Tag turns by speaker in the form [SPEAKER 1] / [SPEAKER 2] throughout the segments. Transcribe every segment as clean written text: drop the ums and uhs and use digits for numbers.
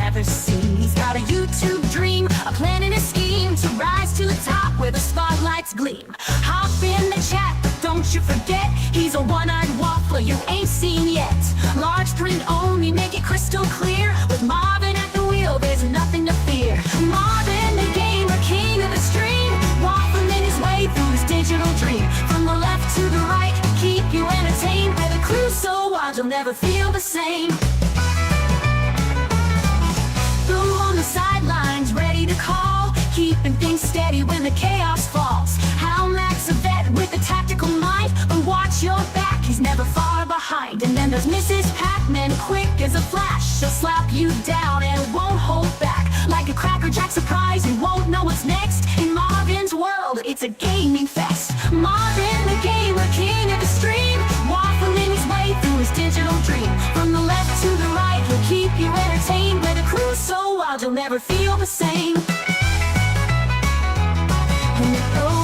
[SPEAKER 1] never seen. He's got a YouTube dream, a plan and a scheme to rise to the top where the spotlights gleam. Hop in the chat, but don't you forget, he's a one-eyed waffler you ain't seen yet. Large print only, make it crystal clear. With Marvin at the wheel, there's nothing to fear. Marvin the gamer, king of the stream, waffling his way through his digital dream. From the left to the right, keep you entertained. Where the crew's so wild, you'll never feel the same. Boom on the sidelines, ready to call, keeping things steady when the chaos falls. How Mac's a vet with a tactical mind, but watch your back, he's never far behind. And then there's Mrs. Pac-Man, quick as a flash. She'll slap you down and won't hold back. Like a Cracker Jack surprise, you won't know what's next. In Marvin's world, it's a gaming fest. Marvin the gamer, king of the stream, waffling his way through his digital dream. From the left to the right, he'll keep you entertained. Where the crew's so wild, you'll never feel the same.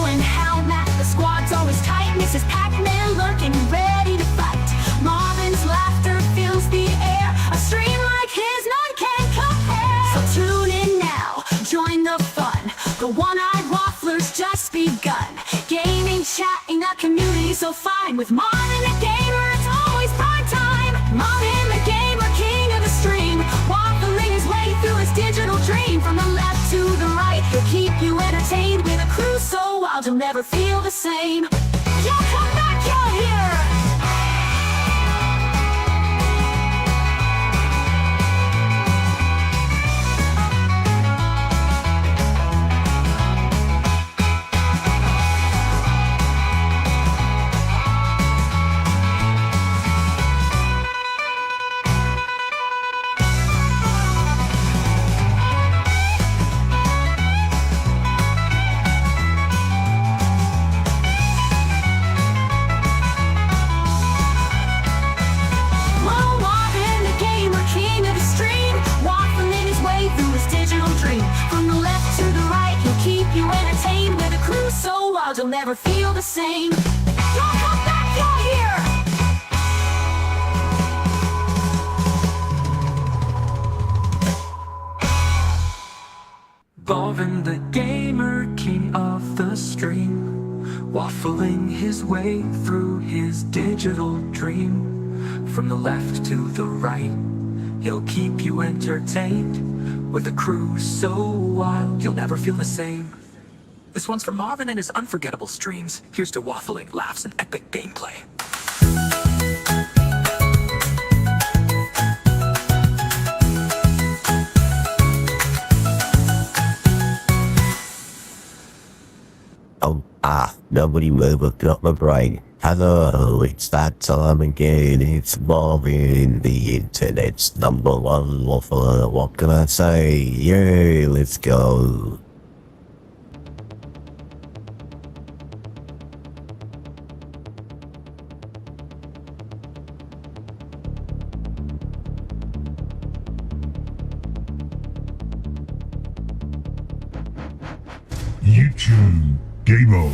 [SPEAKER 1] And how Mac, the squad's always tight. Mrs. Pac-Man lurking, ready to fight. Marvin's laughter fills the air. A stream like his, none can compare. So tune in now, join the fun. The one-eyed waffler's just begun. Gaming, chatting, a community so fine. With Marvin the gamer, it's always prime time. Marvin the gamer, king of the stream, waffling his way through his digital dream. From the left to the right, he'll keep you entertained. With a crew so wild, you'll never feel the same. Y'all come back, y'all here. You'll never feel the same. Y'all come back, y'all here.
[SPEAKER 2] Marvin the gamer, king of the stream, waffling his way through his digital dream. From the left to the right, he'll keep you entertained. With a crew so wild, you'll never feel the same. This one's for Marvin and his unforgettable streams. Here's to waffling, laughs, and epic gameplay.
[SPEAKER 3] Nobody moved up my brain. Hello, it's that time again. It's Marvin, the internet's #1 waffler. What can I say? Yay, let's go.
[SPEAKER 4] YouTube Gamer.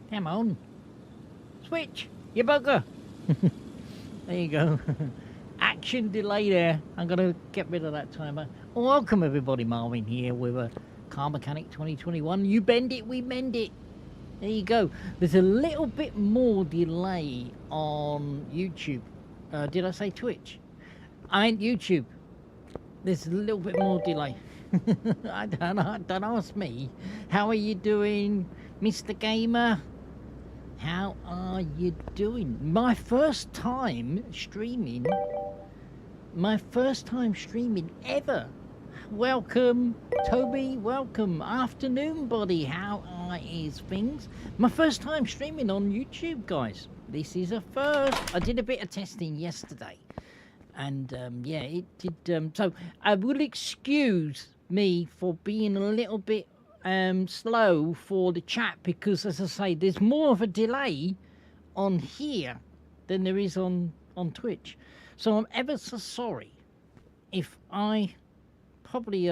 [SPEAKER 5] Come on. Switch, you bugger. There you go. Action delay there. I'm going to get rid of that timer. Welcome everybody, Marvin here with a Car Mechanic 2021. You bend it, we mend it. There you go. There's a little bit more delay on YouTube. Did I say Twitch? I meant YouTube. There's a little bit more delay. I don't ask me. How are you doing, Mr. Gamer? How are you doing? My first time streaming. My first time streaming ever. Welcome, Toby. Welcome. Afternoon, buddy. How are things? My first time streaming on YouTube, guys. This is a first. I did a bit of testing yesterday. And, yeah, it did... so, I will excuse me for being a little bit slow for the chat. Because, as I say, there's more of a delay on here than there is on Twitch. So, I'm ever so sorry if I... probably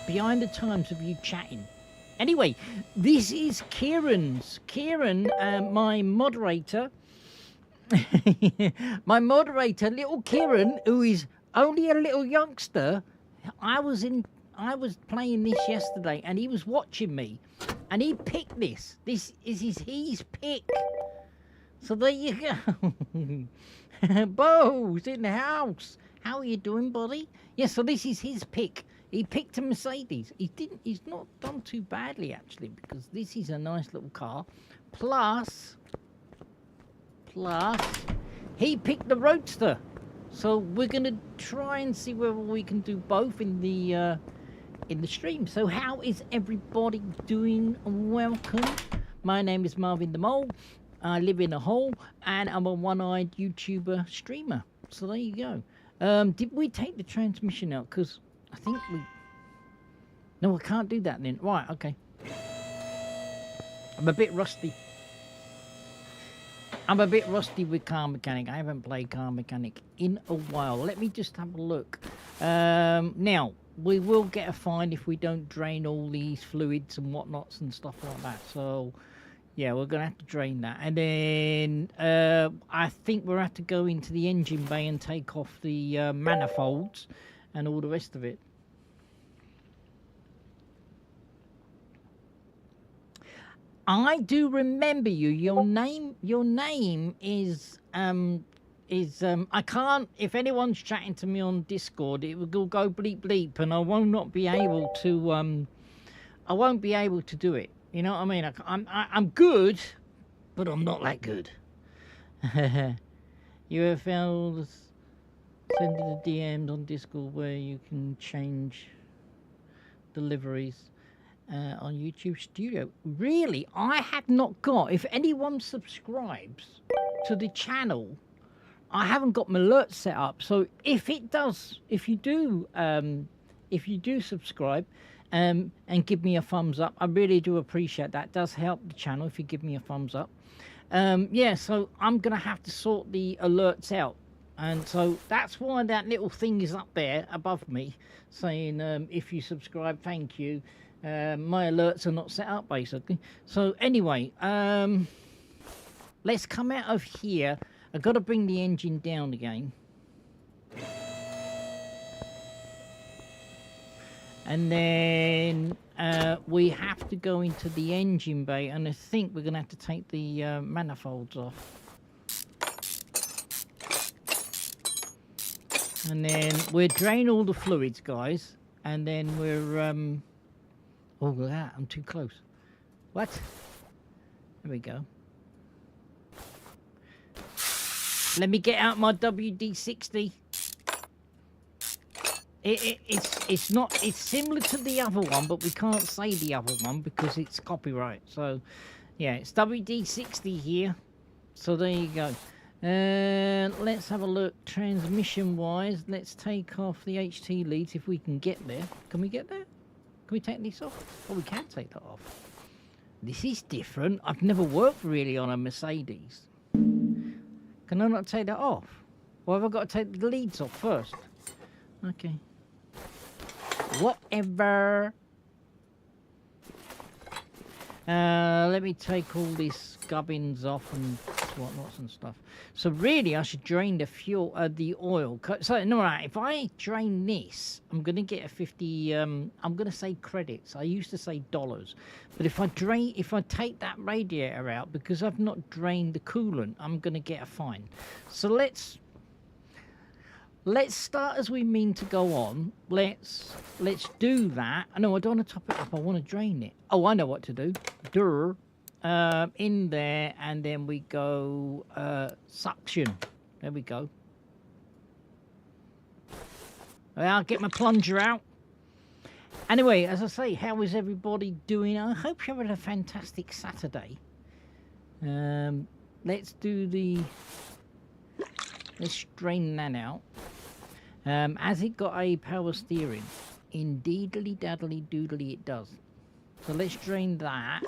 [SPEAKER 5] behind the times of you chatting Anyway, this is Kieran's. Kieran, my moderator. My moderator, little Kieran, who is only a little youngster. I was playing this yesterday, and he was watching me, and he picked this. This is his pick. So there you go. Bo's in the house. How are you doing, buddy? Yeah, so this is his pick. He picked a Mercedes. He's not done too badly, actually, because this is a nice little car. Plus, he picked the Roadster. So we're going to try and see whether we can do both in the stream. So how is everybody doing? Welcome. My name is Marvin the Mole. I live in a hole, and I'm a one-eyed YouTuber streamer. So there you go. Did we take the transmission out? Because I think we... No, I can't do that then. Right, okay. I'm a bit rusty. I'm a bit rusty with Car Mechanic. I haven't played Car Mechanic in a while. Let me just have a look. Now, we will get a fine if we don't drain all these fluids and whatnots and stuff like that. So, yeah, we're going to have to drain that. And then I think we'll have to go into the engine bay and take off the manifolds and all the rest of it. I do remember you. Your name is I can't, if anyone's chatting to me on Discord, it will go bleep bleep, and I will not be able to I won't be able to do it. You know what I mean? I'm good, but I'm not that good. UFLs, send the DMs on Discord where you can change deliveries. On YouTube Studio. Really, I have not got, if anyone subscribes to the channel, I haven't got my alerts set up. So if you do subscribe and give me a thumbs up, I really do appreciate that. It does help the channel if you give me a thumbs up. Yeah, so I'm gonna have to sort the alerts out, and so that's why that little thing is up there above me saying if you subscribe, thank you. My alerts are not set up, basically. So anyway, let's come out of here. I've got to bring the engine down again. And then we have to go into the engine bay, and I think we're going to have to take the manifolds off. And then we'll drain all the fluids, guys. And then we're... Oh, look at that. I'm too close. What? There we go. Let me get out my WD-60. It's not... It's similar to the other one, but we can't say the other one because it's copyright. So, yeah, it's WD-60 here. So there you go. Let's have a look. Transmission-wise, let's take off the HT leads if we can get there. Can we get there? Can we take this off? Oh, we can take that off. This is different. I've never worked really on a Mercedes. Can I not take that off? Or have I got to take the leads off first? Okay. Whatever. Let me take all these gubbins off and whatnots and stuff. So really, I should drain the fuel, the oil. So no, right. If I drain this, I'm gonna get a 50. I'm gonna say credits. I used to say dollars, but if I take that radiator out because I've not drained the coolant, I'm gonna get a fine. So let's start as we mean to go on. Let's do that. No, I don't want to top it up. I want to drain it. Oh, I know what to do. In there, and then we go suction. There we go. I'll get my plunger out. Anyway, as I say, how is everybody doing? I hope you're having a fantastic Saturday. Let's drain that out. Has it got a power steering? Indeedly daddly doodly it does. So let's drain that.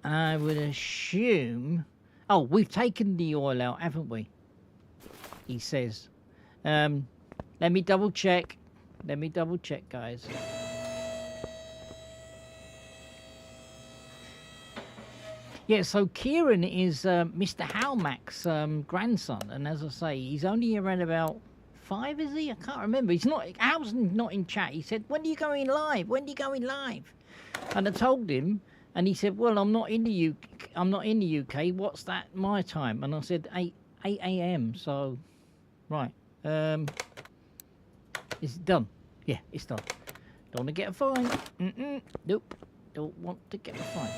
[SPEAKER 5] I would assume... Oh, we've taken the oil out, haven't we? He says. Let me double check. Let me double check, guys. Yeah, so Kieran is Mr. Halmack's grandson, and as I say, he's only around about 5, is he? I can't remember. He's not. Hal's not in chat. He said, "When are you going live? When are you going live?" And I told him, and he said, "Well, I'm not in the UK. I'm not in the UK. What's that my time?" And I said, 8 a.m. So, right. Is it done? Yeah, it's done. Don't want to get a fine. Nope. Don't want to get a fine.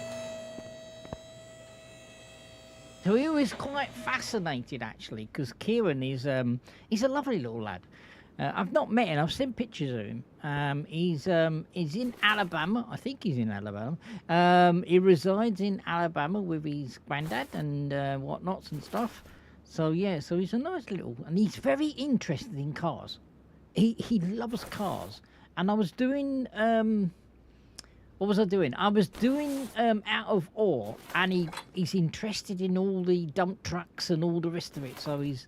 [SPEAKER 5] So he was quite fascinated actually, because Kieran is he's a lovely little lad. I've not met him. I've seen pictures of him. He's in Alabama. I think he's in Alabama. He resides in Alabama with his granddad and whatnots and stuff. So yeah, so he's a nice little, and he's very interested in cars. He loves cars. And I was doing what was I doing? I was doing Out of Awe, and he's interested in all the dump trucks and all the rest of it. So he's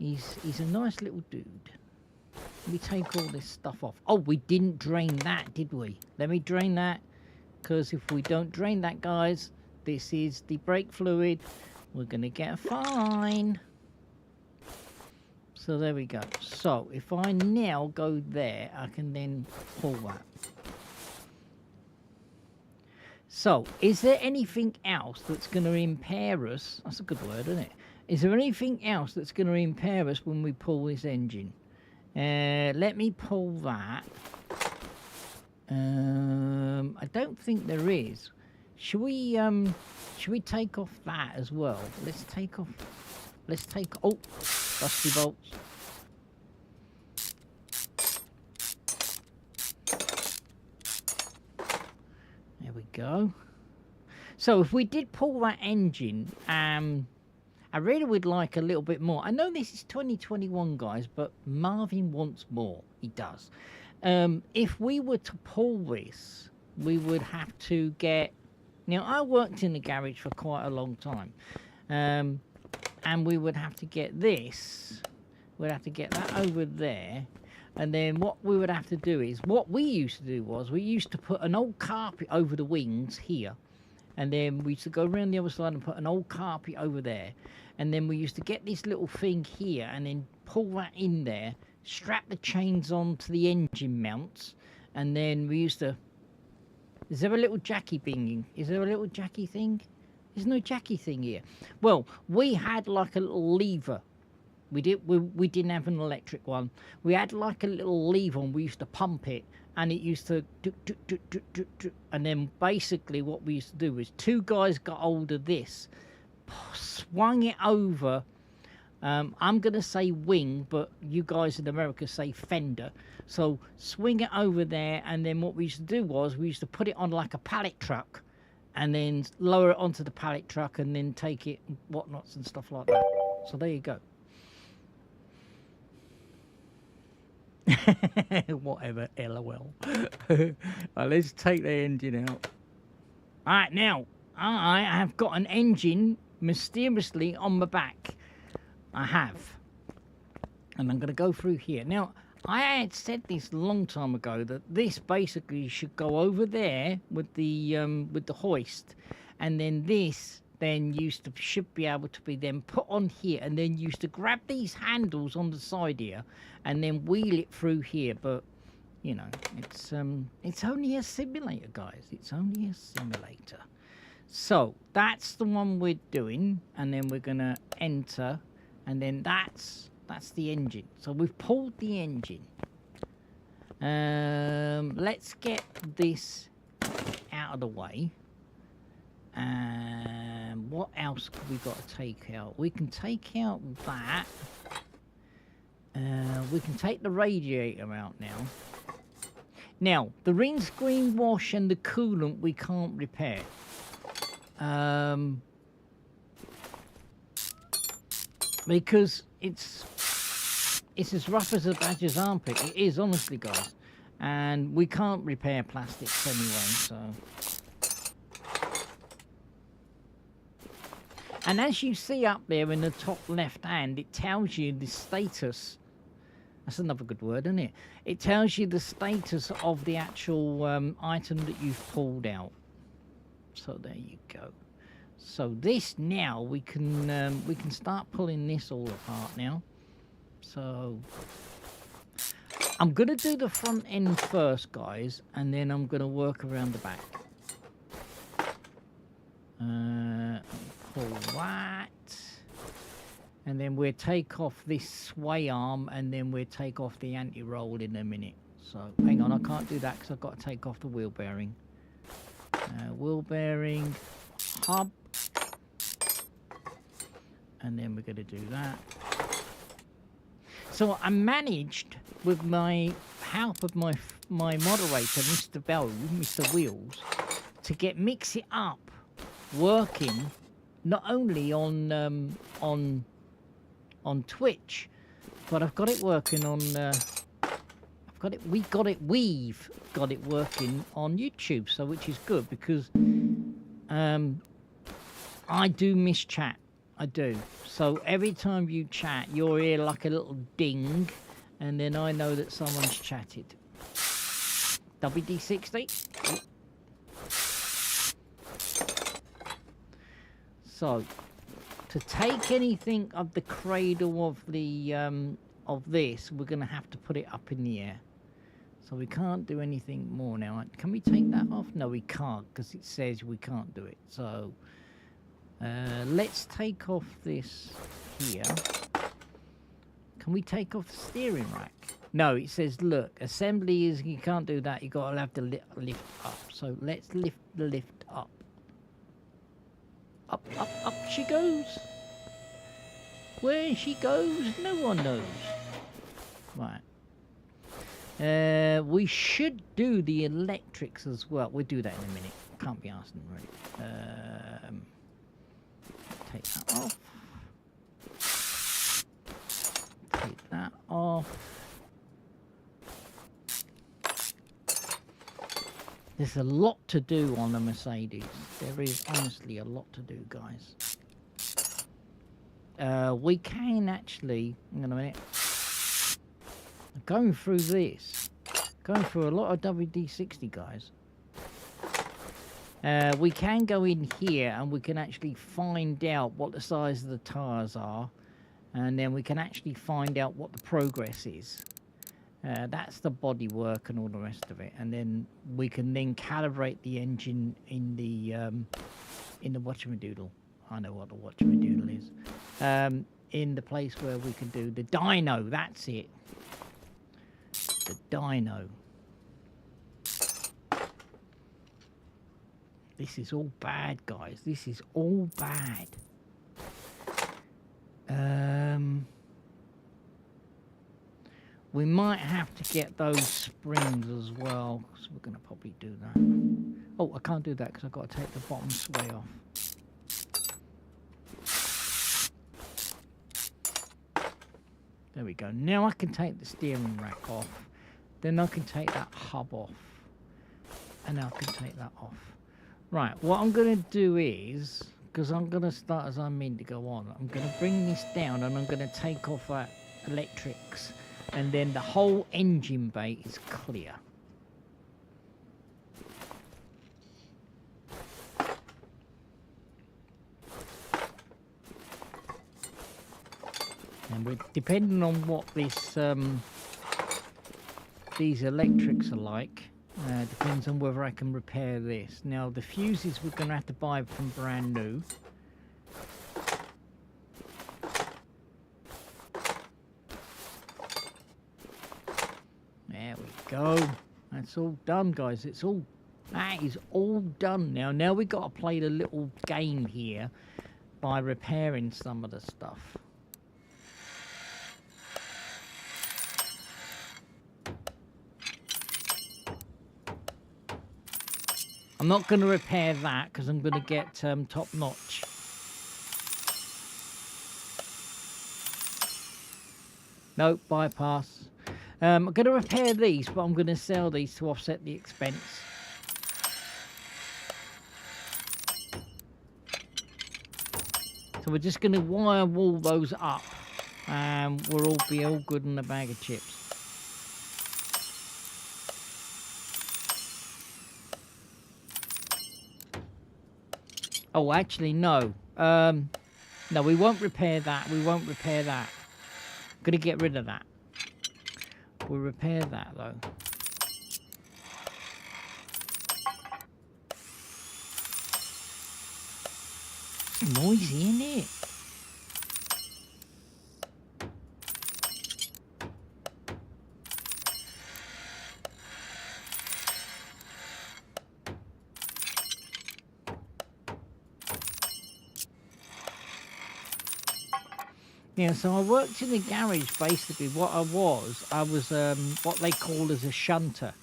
[SPEAKER 5] a nice little dude. Let me take all this stuff off. Oh, we didn't drain that, did we? Let me drain that, because if we don't drain that, guys, this is the brake fluid. We're gonna get a fine. So there we go. So if I now go there, I can then pull that. So, is there anything else that's going to impair us? That's a good word, isn't it? Is there anything else that's going to impair us when we pull this engine? Let me pull that. I don't think there is. Should we take off that as well? Let's take off. Oh, rusty bolts. There we go. So if we did pull that engine, I really would like a little bit more. I know this is 2021, guys, but Marvin wants more. He does. If we were to pull this, we would have to get... Now, I worked in the garage for quite a long time. And we would have to get this. We'd have to get that over there. And then what we would have to do is, what we used to do was, we used to put an old carpet over the wings here. And then we used to go around the other side and put an old carpet over there. And then we used to get this little thing here and then pull that in there, strap the chains on to the engine mounts. And then we used to... Is there a little jacky binging? Is there a little jacky thing? There's no jacky thing here. Well, we had like a little lever. We didn't have an electric one. We had like a little lever and we used to pump it, and it used to and then basically what we used to do was, two guys got hold of this, swung it over. I'm gonna say wing, but you guys in America say fender. So swing it over there, and then what we used to do was, we used to put it on like a pallet truck, and then lower it onto the pallet truck, and then take it whatnots and stuff like that. So there you go. Whatever, LOL. Right, let's take the engine out. Alright, now, I have got an engine mysteriously on my back. I have. And I'm going to go through here. Now, I had said this a long time ago, that this basically should go over there with the hoist. And then this then should be able to be then put on here, and then used to grab these handles on the side here and then wheel it through here. But you know, it's only a simulator, guys. It's only a simulator. So that's the one we're doing, and then we're gonna enter, and then that's the engine. So we've pulled the engine. Let's get this out of the way. What else could we got to take out? We can take out that. We can take the radiator out now. Now, the windscreen wash and the coolant we can't repair. Because it's as rough as a badger's armpit. It is, honestly, guys. And we can't repair plastics anyway, so... And as you see up there in the top left hand, it tells you the status. That's another good word, isn't it? It tells you the status of the actual item that you've pulled out. So there you go. So this now we can start pulling this all apart now. So I'm gonna do the front end first, guys, and then I'm gonna work around the back. Pull that, and then we'll take off this sway arm, and then we'll take off the anti-roll in a minute. So hang on, I can't do that because I've got to take off the wheel bearing. Wheel bearing, hub, and then we're going to do that. So I managed, with my help of my moderator, Mr. Wheels, to get Mix It Up working not only on Twitch, but I've got it working on. We've got it working on YouTube, so which is good because I do miss chat. I do. So every time you chat, you'll hear like a little ding, and then I know that someone's chatted. WD60. So to take anything of the cradle of the of this, we're going to have to put it up in the air. So we can't do anything more now. Can we take that off? No, we can't, because it says we can't do it. So let's take off this here. Can we take off the steering rack? No, it says, look, assembly is, you can't do that. You've got to have the lift up. So let's lift the lift up. Up, up, up she goes. Where she goes, no one knows. Right. We should do the electrics as well. We'll do that in a minute. Can't be asked already. Take that off. Take that off. There's a lot to do on the Mercedes. There is honestly a lot to do, guys. We can actually, hang on a minute. Going through this, going through a lot of WD-60, guys. We can go in here and we can actually find out what the size of the tires are, and then we can actually find out what the progress is. That's the body work and all the rest of it, and then we can then calibrate the engine in the whatchamadoodle. I know what the whatchamadoodle is. In the place where we can do the dyno. That's it. The dyno. This is all bad, guys. This is all bad. We might have to get those springs as well, so we're going to probably do that. Oh, I can't do that because I've got to take the bottom sway off. There we go. Now I can take the steering rack off. Then I can take that hub off. And I can take that off. Right, what I'm going to do is, because I'm going to start as I mean to go on, I'm going to bring this down and I'm going to take off that electrics. And then the whole engine bay is clear. And we're depending on what this these electrics are like, depends on whether I can repair this. Now the fuses we're going to have to buy from brand new. There we go. That's all done, guys. That is all done now. Now we've got to play the little game here by repairing some of the stuff. I'm not going to repair that because I'm going to get top notch. Nope, bypass. I'm going to repair these, but I'm going to sell these to offset the expense. So we're just going to wire wall those up, and we'll all be all good in a bag of chips. Oh, actually, no. No, we won't repair that. We won't repair that. Gonna get rid of that. We'll repair that, though. It's noisy, isn't it? Yeah, so I worked in the garage. Basically, what I was what they call as a shunter.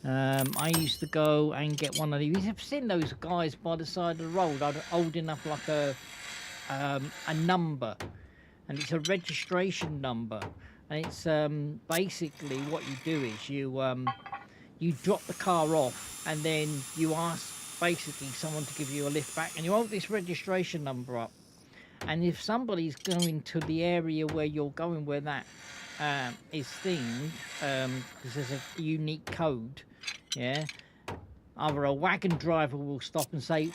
[SPEAKER 5] I used to go and get one of these. You've seen those guys by the side of the road, holding up like a number, and it's a registration number, and it's basically what you do is you drop the car off, and then you ask basically someone to give you a lift back, and you hold this registration number up. And if somebody's going to the area where you're going, where that is themed, because there's a unique code, yeah, either a wagon driver will stop and say,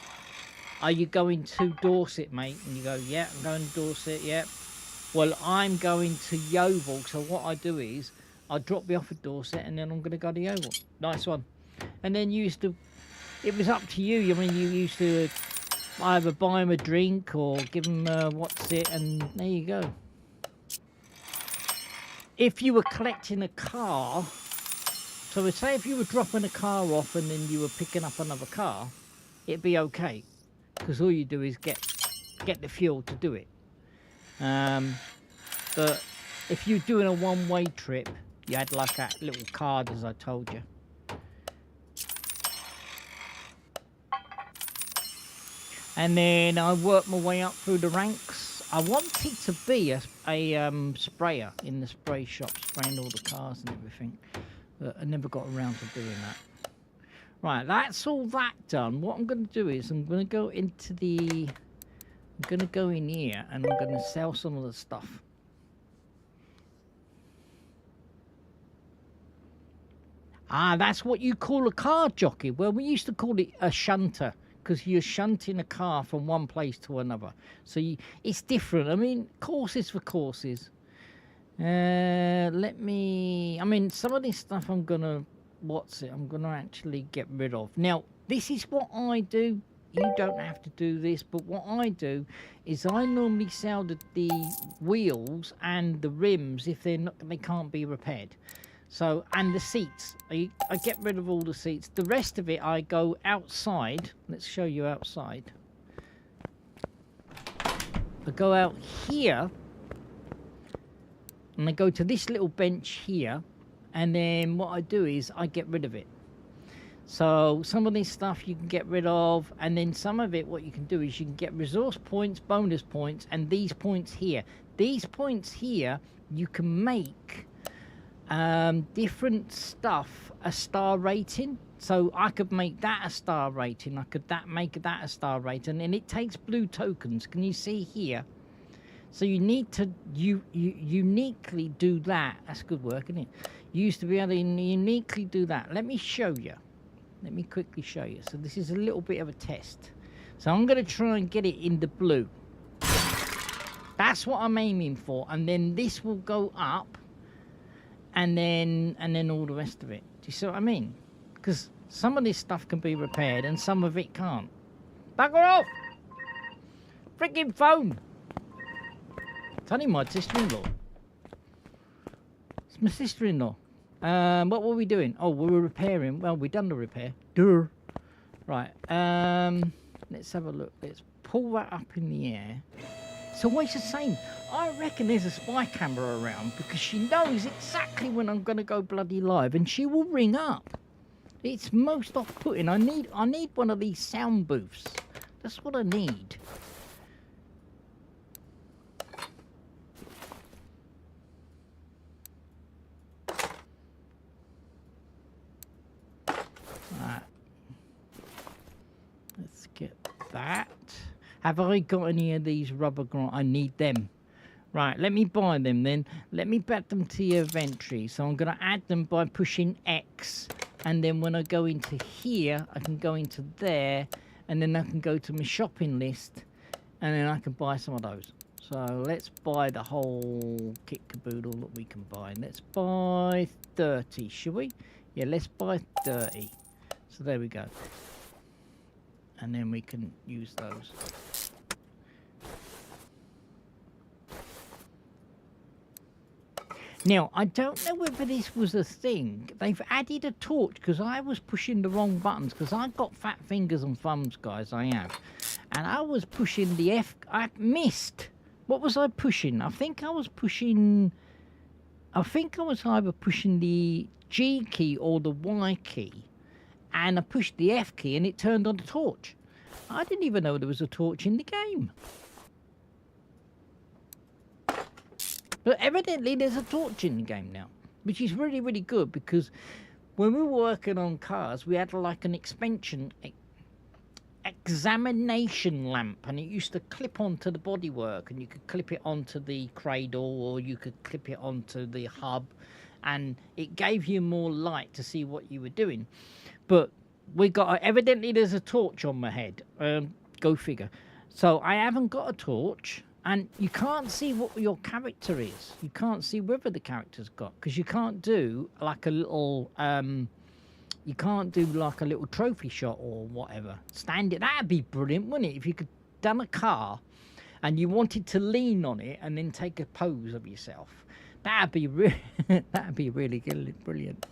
[SPEAKER 5] "Are you going to Dorset, mate?" And you go, "Yeah, I'm going to Dorset, yeah." Well, I'm going to Yeovil, so what I do is I drop you off at Dorset, and then I'm going to go to Yeovil. Nice one. And then it was up to you. I mean, you used to either buy him a drink or give him what's it, and there you go. If you were collecting a car, so say if you were dropping a car off and then you were picking up another car, it'd be okay, because all you do is get the fuel to do it. But if you're doing a one-way trip, you had like that little card, as I told you. And then I worked my way up through the ranks. I wanted to be a sprayer in the spray shop, spraying all the cars and everything. But I never got around to doing that. Right, that's all that done. What I'm going to do is I'm going to go into I'm going to go in here and I'm going to sell some of the stuff. Ah, that's what you call a car jockey. Well, we used to call it a shunter, because you're shunting a car from one place to another. So it's different. I mean, courses for courses. I mean, some of this stuff I'm going to actually get rid of. Now, this is what I do. You don't have to do this, but what I do is I normally sell the wheels and the rims if they can't be repaired. So, and the seats, I get rid of all the seats. The rest of it, I go outside. Let's show you outside. I go out here, and I go to this little bench here, and then what I do is I get rid of it. So some of this stuff you can get rid of, and then some of it, what you can do is you can get resource points, bonus points, and these points here. These points here, you can make different stuff a star rating. So I could make that a star rating, I could make that a star rating, and it takes blue tokens. Can you see here? So you need to uniquely do that. That's good work, isn't it? You used to be able to uniquely do that. Let me show you. Let me quickly show you. So this is a little bit of a test. So I'm going to try and get it in the blue. That's what I'm aiming for, and then this will go up. And then all the rest of it. Do you see what I mean? Because some of this stuff can be repaired and some of it can't. Bugger off! Freaking phone! It's only my sister-in-law. It's my sister-in-law. What were we doing? Oh, we were repairing. Well, we done the repair. Duh. Right. Let's have a look. Let's pull that up in the air. It's always the same. I reckon there's a spy camera around, because she knows exactly when I'm going to go bloody live, and she will ring up. It's most off-putting. I need one of these sound booths. That's what I need. Right. Let's get that. Have I got any of these rubber ground? I need them. Right, let me buy them then. Let me add them to your inventory. So I'm going to add them by pushing X. And then when I go into here, I can go into there. and then I can go to my shopping list, and then I can buy some of those. So let's buy the whole kit caboodle that we can buy. Let's buy 30, should we? Yeah, let's buy 30. So there we go. And then we can use those. Now, I don't know whether this was a thing. They've added a torch because I was pushing the wrong buttons because I've got fat fingers and thumbs, guys, I have. And I was pushing the F... I missed. What was I pushing? I think I was pushing... I think I was either pushing the G key or the Y key. And I pushed the F key and it turned on the torch. I didn't even know there was a torch in the game. But evidently there's a torch in the game now, which is really, really good because when we were working on cars, we had like an examination lamp, and it used to clip onto the bodywork, and you could clip it onto the cradle or you could clip it onto the hub, and it gave you more light to see what you were doing. But we got, evidently there's a torch on my head. Go figure. So I haven't got a torch. And you can't see what your character is. You can't see whether the character's got, because you can't do like a little, you can't do like a little trophy shot or whatever. Stand it. That'd be brilliant, wouldn't it? If you could done a car, and you wanted to lean on it and then take a pose of yourself. That'd be that'd be really brilliant.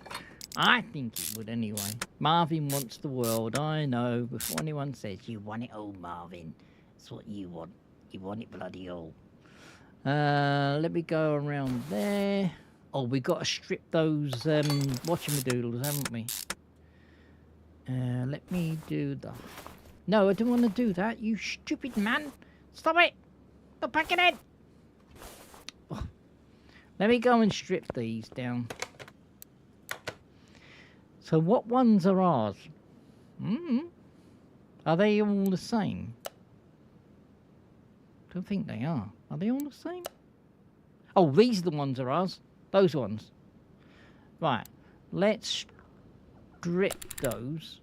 [SPEAKER 5] I think it would anyway. Marvin wants the world. I know. Before anyone says you want it all, Marvin, that's what you want. You want it bloody all. Let me go around there. Oh, we got to strip those whatchamadoodles, haven't we? Let me do the... No, I don't want to do that, you stupid man. Stop it. Stop packing it. Oh. Let me go and strip these down. So what ones are ours? Are they all the same? I don't think they are. Are they all the same? Oh, these are the ones that are ours. Those ones. Right. Let's strip those.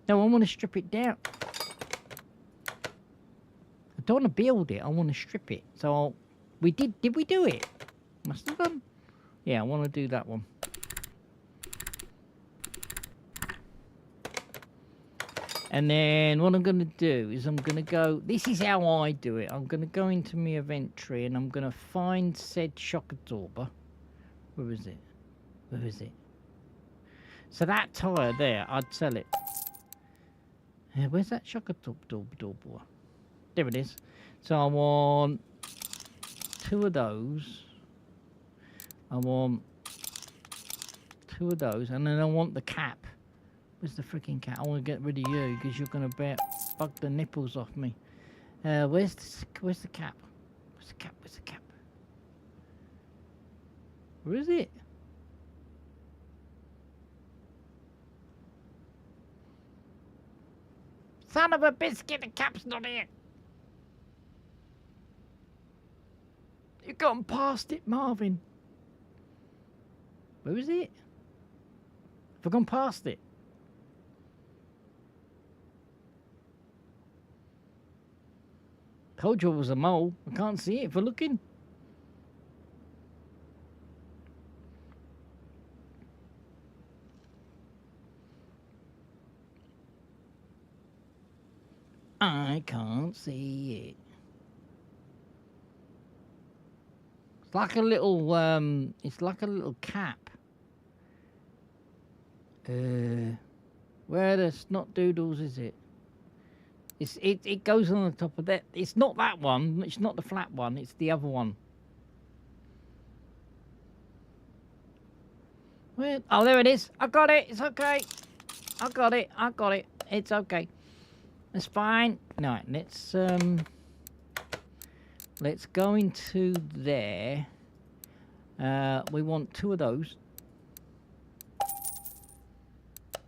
[SPEAKER 5] No, I want to strip it down. I don't want to build it. I want to strip it. So we did we do it? Must have done. Yeah, I want to do that one. And then what I'm going to do is I'm going to go... This is how I do it. I'm going to go into my event tree and I'm going to find said shock absorber. Where is it? Where is it? So that tyre there, I'd sell it. Where's that shock absorber? There it is. So I want 2 of those. I want 2 of those. And then I want the cap. Where's the freaking cat? I want to get rid of you because you're going to bug the nipples off me. Where's the cap? Where's the cap? Where's the cap? Where is it? Son of a biscuit, the cap's not here. You've gone past it, Marvin. Where is it? Have I gone past it? Told you it was a mole. I can't see it for looking. I can't see it. It's like a little it's like a little cap. Where the snot doodles is it? It goes on the top of that. It's not that one. It's not the flat one. It's the other one. Where? Oh, there it is. I got it. It's okay. I got it. I got it. It's okay. It's fine. No, let's go into there. We want 2 of those.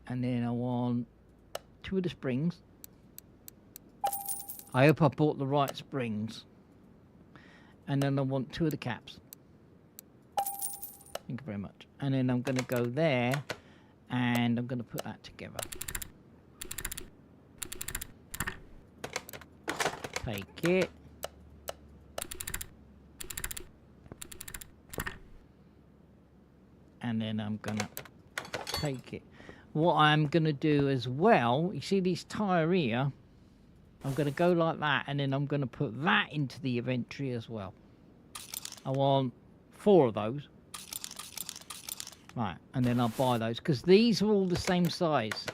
[SPEAKER 5] And then I want 2 of the springs. I hope I bought the right springs. And then I want 2 of the caps. Thank you very much. And then I'm going to go there And I'm going to put that together. Take it. And then I'm going to take it. What I'm going to do as well, you see this tyre here? I'm going to go like that, and then I'm going to put that into the inventory as well. I want 4 of those. Right, and then I'll buy those, because these are all the same size.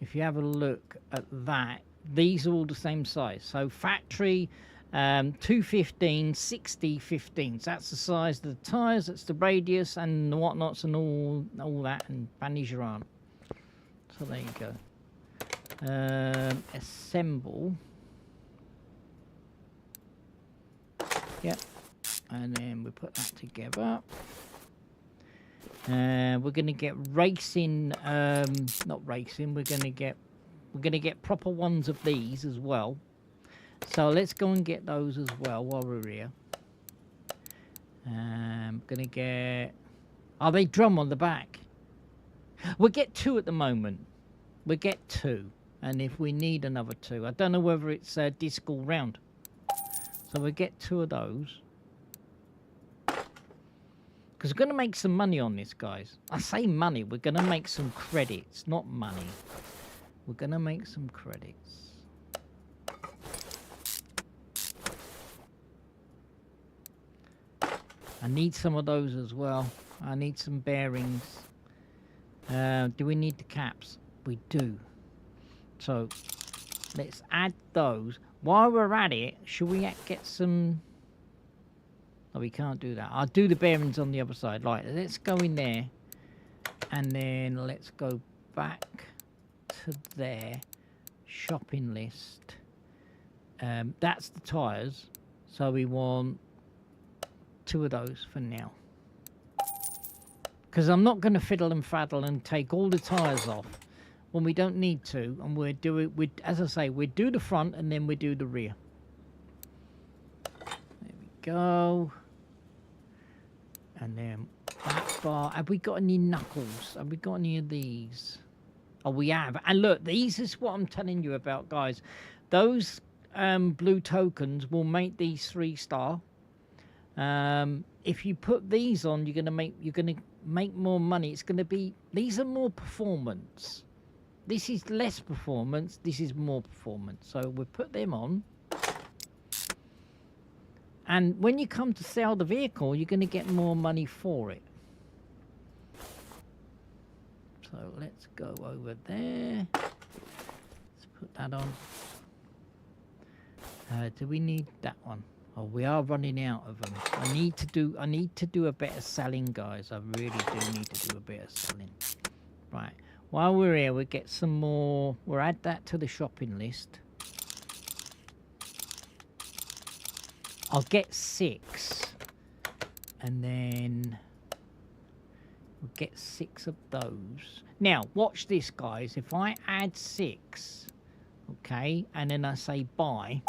[SPEAKER 5] If you have a look at that, these are all the same size. So factory, 215, 60, 15. So that's the size of the tyres, that's the radius, and the whatnots, and all that, and Banigeran. So there you go. Assemble. Yep. And then we put that together. We're gonna get racing, not racing, we're gonna get proper ones of these as well. So let's go and get those as well while we're here. Gonna get, are they drum on the back? We'll get 2 at the moment. We'll get 2. And if we need another 2, I don't know whether it's disc or round. So we'll get 2 of those. Because we're going to make some money on this, guys. I say money. We're going to make some credits, not money. We're going to make some credits. I need some of those as well. I need some bearings. Do we need the caps? We do. So let's add those. While we're at it, should we get some... Oh, we can't do that. I'll do the bearings on the other side. Right, let's go in there. And then let's go back to there. Shopping list. That's the tyres. So we want 2 of those for now. Because I'm not going to fiddle and faddle and take all the tyres off when we don't need to. And we'll do it, as I say, we do the front and then we do the rear. There we go. And then that bar. Have we got any knuckles? Have we got any of these? Oh, we have. And look, these is what I'm telling you about, guys. Those blue tokens will make these 3-star. If you put these on, you're gonna make more money. It's gonna be, these are more performance. This is less performance. This is more performance. So we'll put them on. And when you come to sell the vehicle, you're going to get more money for it. So let's go over there. Let's put that on. Do we need that one? Oh, we are running out of them. I need to do a bit of selling, guys. I really do need to do a bit of selling. Right. While we're here, we'll get some more. We'll add that to the shopping list. I'll get 6, and then we'll get 6 of those. Now, watch this, guys. If I add 6, okay, and then I say buy,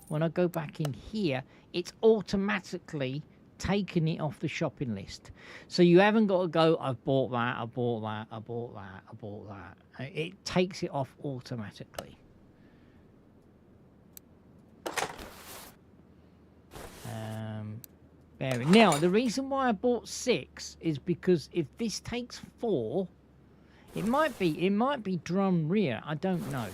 [SPEAKER 5] when I go back in here, it's automatically taking it off the shopping list. So you haven't got to go, I've bought that, I bought that, I bought that, I bought that. It takes it off automatically. Bearing. Now, the reason why I bought 6 is because if this takes 4, it might be drum rear. I don't know.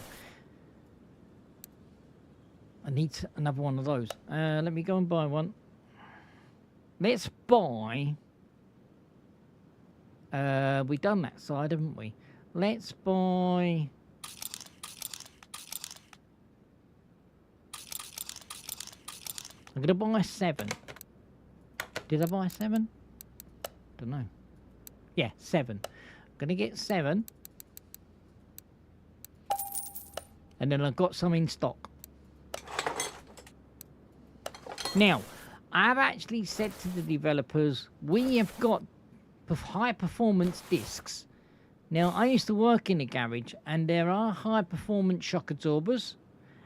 [SPEAKER 5] I need another one of those. Let me go and buy one. Let's buy. We've done that side, haven't we? Let's buy. I'm gonna buy 7. Did I buy 7? Don't know. Yeah, 7. I'm gonna get 7. And then I've got some in stock. Now, I've actually said to the developers, we have got high performance discs. Now, I used to work in a garage, and there are high performance shock absorbers,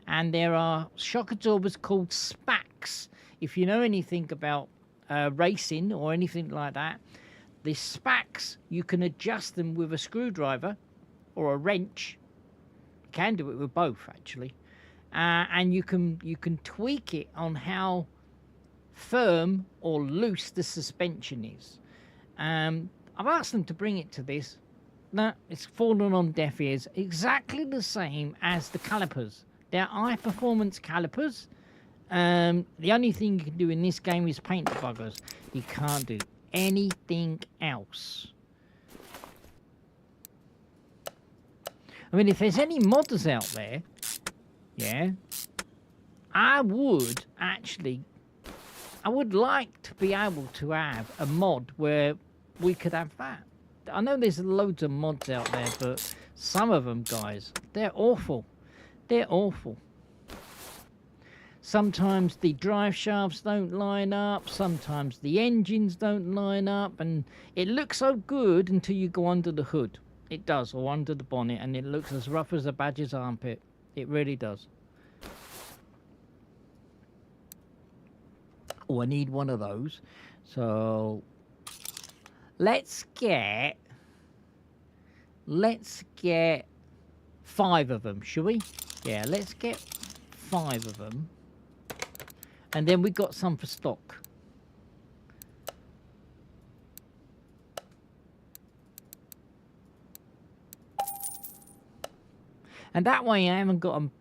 [SPEAKER 5] and there are shock absorbers called SPACs. If you know anything about racing or anything like that, The spacks, you can adjust them with a screwdriver or a wrench. You can do it with both, actually. And you can tweak it on how firm or loose the suspension is. I've asked them to bring it to this. No, it's fallen on deaf ears. Exactly the same as the calipers. They're high performance calipers. The only thing you can do in this game is paint the buggers. You can't do anything else. I mean, if there's any modders out there, yeah, I would like to be able to have a mod where we could have that. I know there's loads of mods out there, but some of them, guys, they're awful. They're awful. Sometimes the drive shafts don't line up, sometimes the engines don't line up, and it looks so good until you go under the hood. It does, or under the bonnet, and it looks as rough as a badger's armpit. It really does. Oh, I need one of those. So let's get 5 of them, shall we? Yeah, let's get 5 of them. And then we got some for stock. And that way I haven't got them.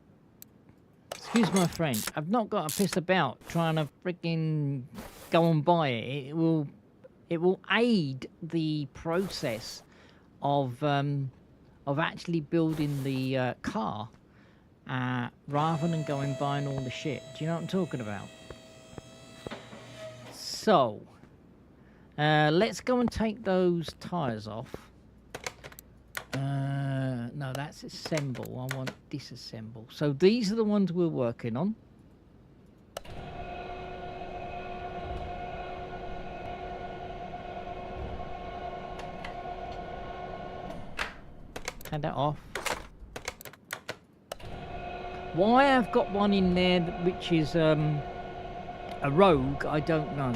[SPEAKER 5] Excuse my French. I've not got to piss about trying to freaking go and buy it. It will aid the process of actually building the car, rather than going buying all the shit. Do you know what I'm talking about? So, let's go and take those tyres off. No, that's assemble. I want disassemble. So these are the ones we're working on. Take that off. Why I've got one in there which is a rogue, I don't know.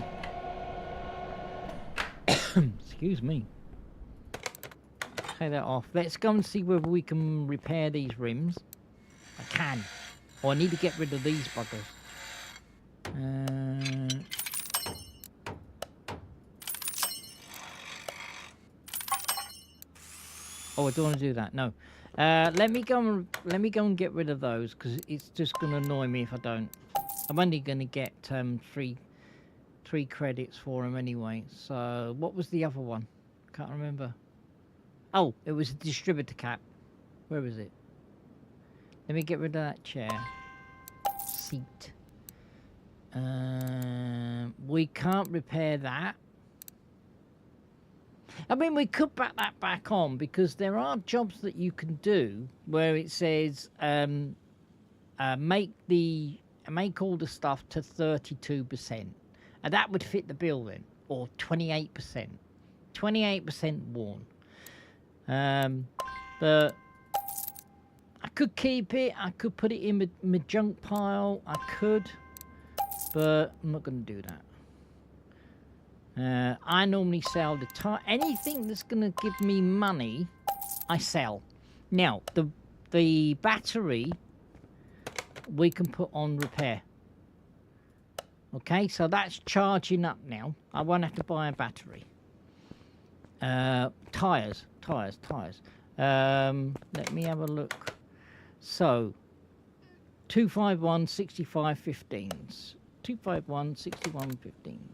[SPEAKER 5] Excuse me. Take that off. Let's go and see whether we can repair these rims. I can. Oh, I need to get rid of these buggers. Oh, I don't want to do that. No. Let me go and get rid of those, because it's just going to annoy me if I don't. I'm only going to get three credits for them anyway. So what was the other one? Can't remember. Oh, it was a distributor cap. Where is it? Let me get rid of that chair. Seat. We can't repair that. I mean, we could back that back on, because there are jobs that you can do where it says make all the stuff to 32%, and that would fit the bill then, or 28%. 28% worn. But I could keep it. I could put it in my junk pile. I could, but I'm not going to do that. I normally sell the tire. Anything that's going to give me money, I sell. Now, the battery we can put on repair. Okay, so that's charging up now. I won't have to buy a battery. Tires. Let me have a look. So, 251 65 15s. 251 61 15.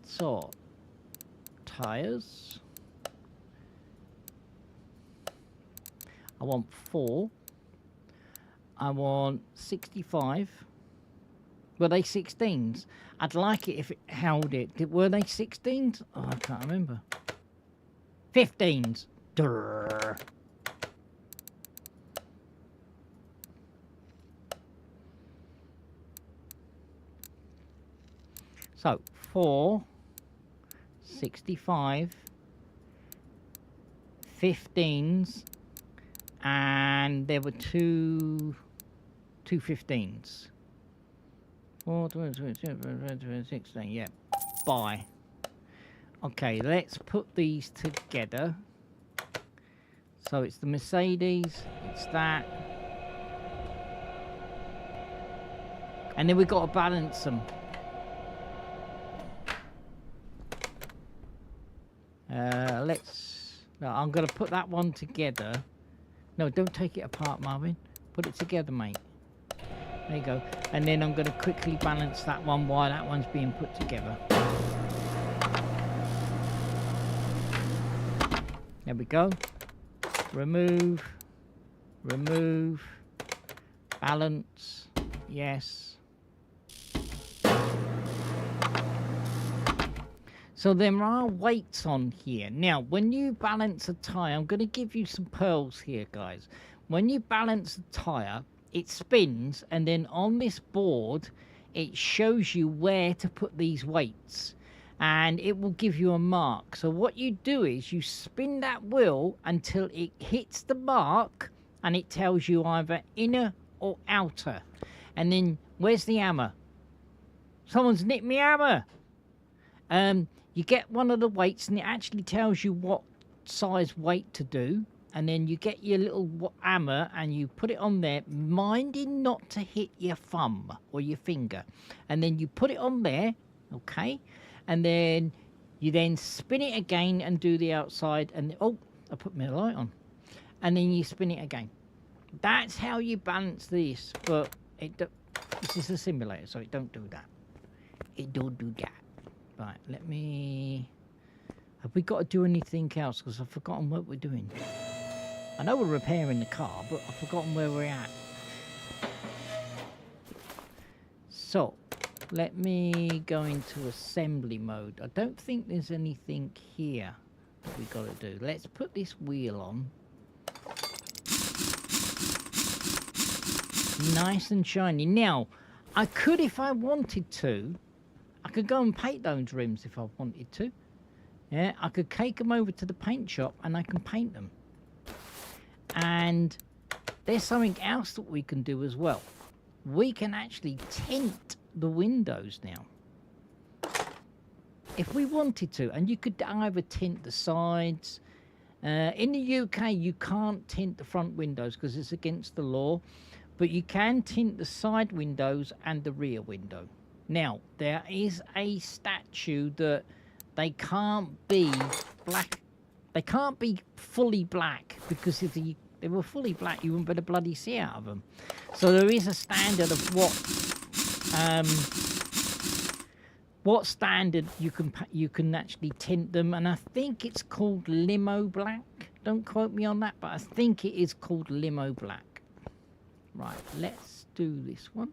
[SPEAKER 5] So, tires. I want 4. I want 65. Were they 16s? I'd like it if it held it. Were they 16s? Oh, I can't remember. 15s. Durr. So, 4, 65, 15s, and there were two 15s. 4, 16, yeah. Buy. Okay, let's put these together. So it's the Mercedes, it's that. And then we've got to balance them. No, I'm going to put that one together. No, don't take it apart, Marvin. Put it together, mate. There you go. And then I'm going to quickly balance that one while that one's being put together. There we go. Remove. Remove. Balance. Yes. So there are weights on here. Now, when you balance a tyre, I'm going to give you some pearls here, guys. When you balance a tyre, it spins, and then on this board, it shows you where to put these weights. And it will give you a mark. So what you do is you spin that wheel until it hits the mark, and it tells you either inner or outer. And then, where's the hammer? Someone's nicked me hammer. You get one of the weights, and it actually tells you what size weight to do. And then you get your little hammer, and you put it on there, minding not to hit your thumb or your finger. And then you put it on there, okay? And then you then spin it again and do the outside. And oh, I put my light on. And then you spin it again. That's how you balance this. But this is a simulator, so it don't do that. It don't do that. Right, let me... Have we got to do anything else? Because I've forgotten what we're doing. I know we're repairing the car, but I've forgotten where we're at. So, let me go into assembly mode. I don't think there's anything here that we got to do. Let's put this wheel on. Nice and shiny. Now, I could, if I wanted to, I could go and paint those rims if I wanted to. Yeah, I could take them over to the paint shop and I can paint them. And there's something else that we can do as well. We can actually tint the windows now. If we wanted to. And you could either tint the sides. In the UK, you can't tint the front windows because it's against the law. But you can tint the side windows and the rear window. Now, there is a statute that they can't be black. They can't be fully black, because if they were fully black, you wouldn't be able to bloody see out of them. So there is a standard of what standard you can actually tint them, and I think it's called limo black. Don't quote me on that, but I think it is called limo black. Right, let's do this one.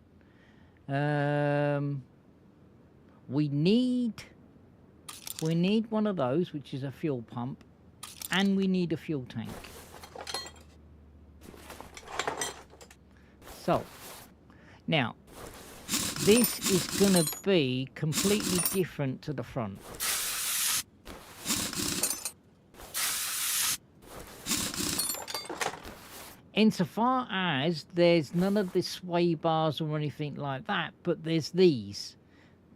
[SPEAKER 5] We need one of those, which is a fuel pump, and we need a fuel tank. So, now, this is going to be completely different to the front. Insofar as there's none of the sway bars or anything like that, but there's these.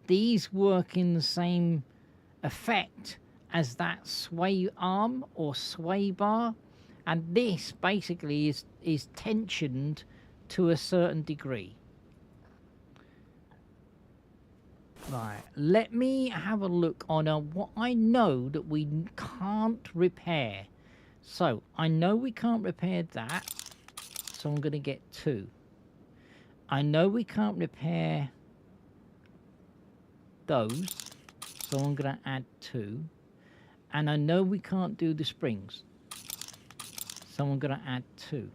[SPEAKER 5] These work in the same effect as that sway arm or sway bar, and this basically is tensioned to a certain degree. Right, let me have a look on what I know that we can't repair. So I know we can't repair that, so I'm going to get 2. I know we can't repair those, so I'm going to add 2. And I know we can't do the springs, so I'm going to add 2.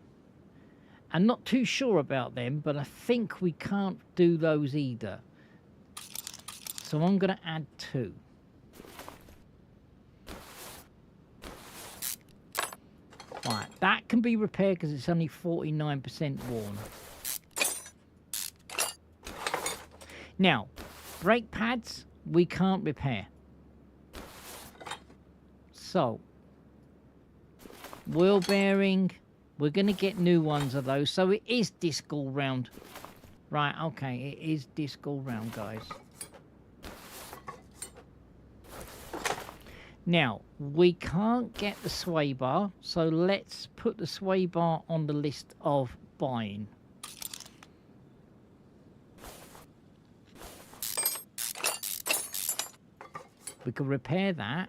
[SPEAKER 5] I'm not too sure about them, but I think we can't do those either, so I'm going to add 2. Right, that can be repaired because it's only 49% worn. Now, brake pads, we can't repair. So, wheel bearing, we're going to get new ones of those. So it is disc all round. Right, okay, it is disc all round, guys. Now, we can't get the sway bar, so let's put the sway bar on the list of buying. We can repair that.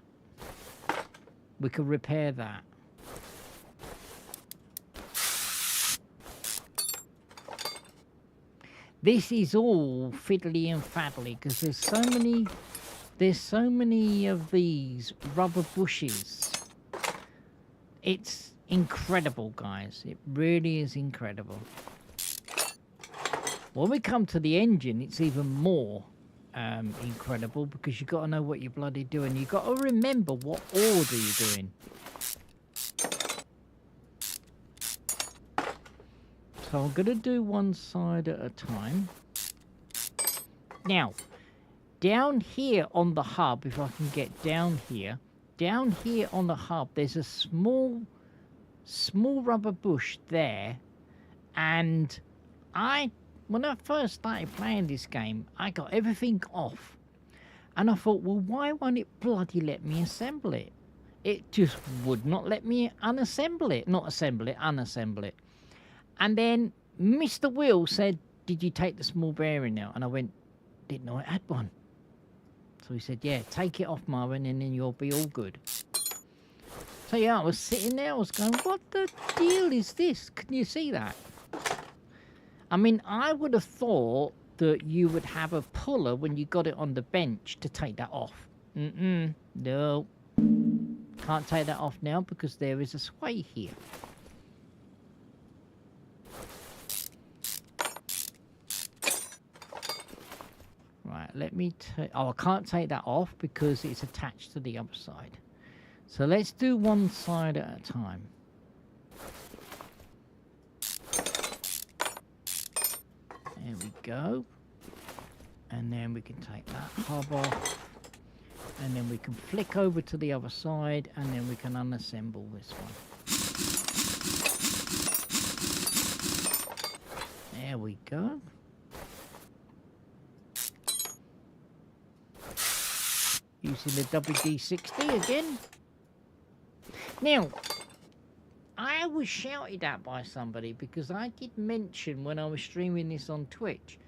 [SPEAKER 5] We can repair that. This is all fiddly and faddly because there's so many of these rubber bushes. It's incredible, guys. It really is incredible. When we come to the engine, it's even more incredible because you've got to know what you're bloody doing. You've got to remember what order you're doing. So I'm going to do one side at a time. Now, down here on the hub, if I can get down here on the hub, there's a small rubber bush there. And when I first started playing this game, I got everything off. And I thought, well, why won't it bloody let me assemble it? It just would not let me unassemble it. Not assemble it, unassemble it. And then Mr. Will said, did you take the small bearing out? And I went, didn't know I had one. So he said, yeah, take it off, Marvin, and then you'll be all good. So yeah, I was sitting there, I was going, what the deal is this? Can you see that? I mean, I would have thought that you would have a puller when you got it on the bench to take that off. No. Can't take that off now because there is a sway here. Right, let me oh, I can't take that off because it's attached to the other side. So let's do one side at a time. There we go. And then we can take that hub off. And then we can flick over to the other side and then we can unassemble this one. There we go. Using the WD-60 again. Now, I was shouted at by somebody because I did mention when I was streaming this on Twitch,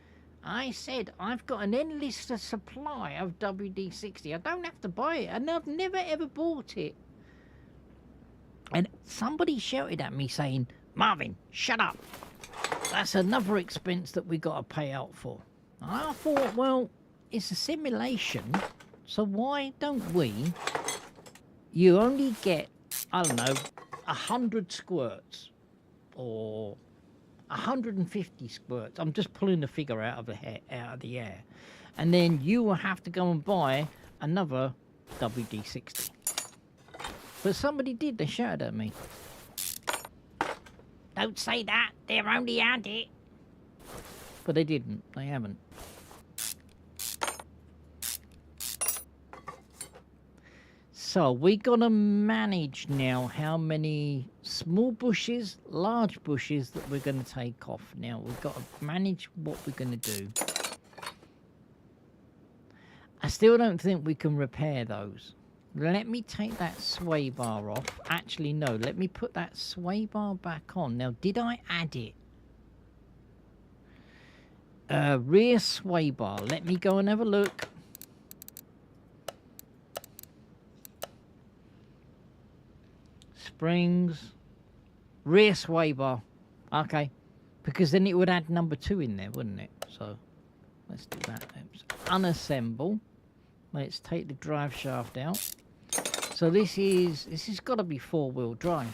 [SPEAKER 5] I said I've got an endless supply of WD-60. I don't have to buy it, and I've never ever bought it. And somebody shouted at me saying, Marvin, shut up. That's another expense that we got to pay out for. And I thought, well, it's a simulation. So why don't you only get, I don't know, 100 squirts or 150 squirts. I'm just pulling the figure out of the air. And then you will have to go and buy another WD-60. But somebody did, they shouted at me. Don't say that, they're only at it. But they didn't, they haven't. So we're gonna manage now how many small bushes, large bushes that we're gonna take off. Now we've got to manage what we're gonna do. I still don't think we can repair those. Let me take that sway bar off. Actually, no, let me put that sway bar back on. Now, did I add it? Rear sway bar. Let me go and have a look. Springs, rear sway bar. Okay, because then it would add number 2 in there, wouldn't it? So let's do that. Let's unassemble. Let's take the drive shaft out. So this has got to be 4-wheel drive.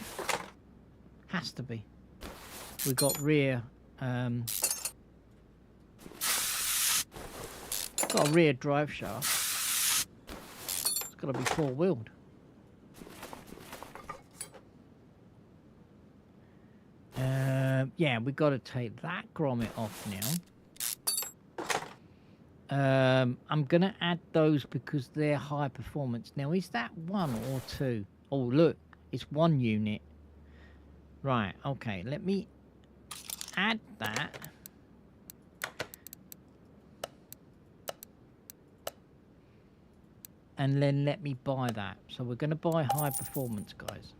[SPEAKER 5] Has to be. We've got rear. Got a rear drive shaft. It's got to be 4-wheeled. Yeah, we've got to take that grommet off now. I'm going to add those because they're high performance. Now, is that 1 or 2? Oh, look, it's 1 unit. Right, okay, let me add that. and then let me buy that. So we're going to buy high performance, guys.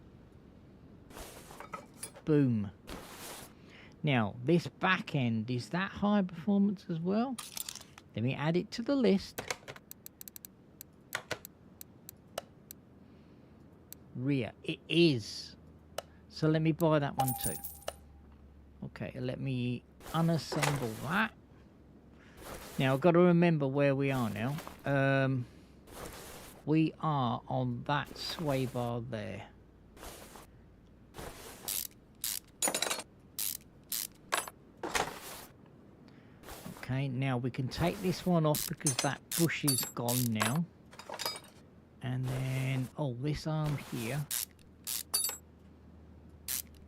[SPEAKER 5] Boom. Now, this back end, is that high performance as well? Let me add it to the list. Rear, it is. So let me buy that one too. Okay, let me unassemble that. Now, I've got to remember where we are now. We are on that sway bar there. Okay, now we can take this one off because that bush is gone now. And then, oh, this arm here.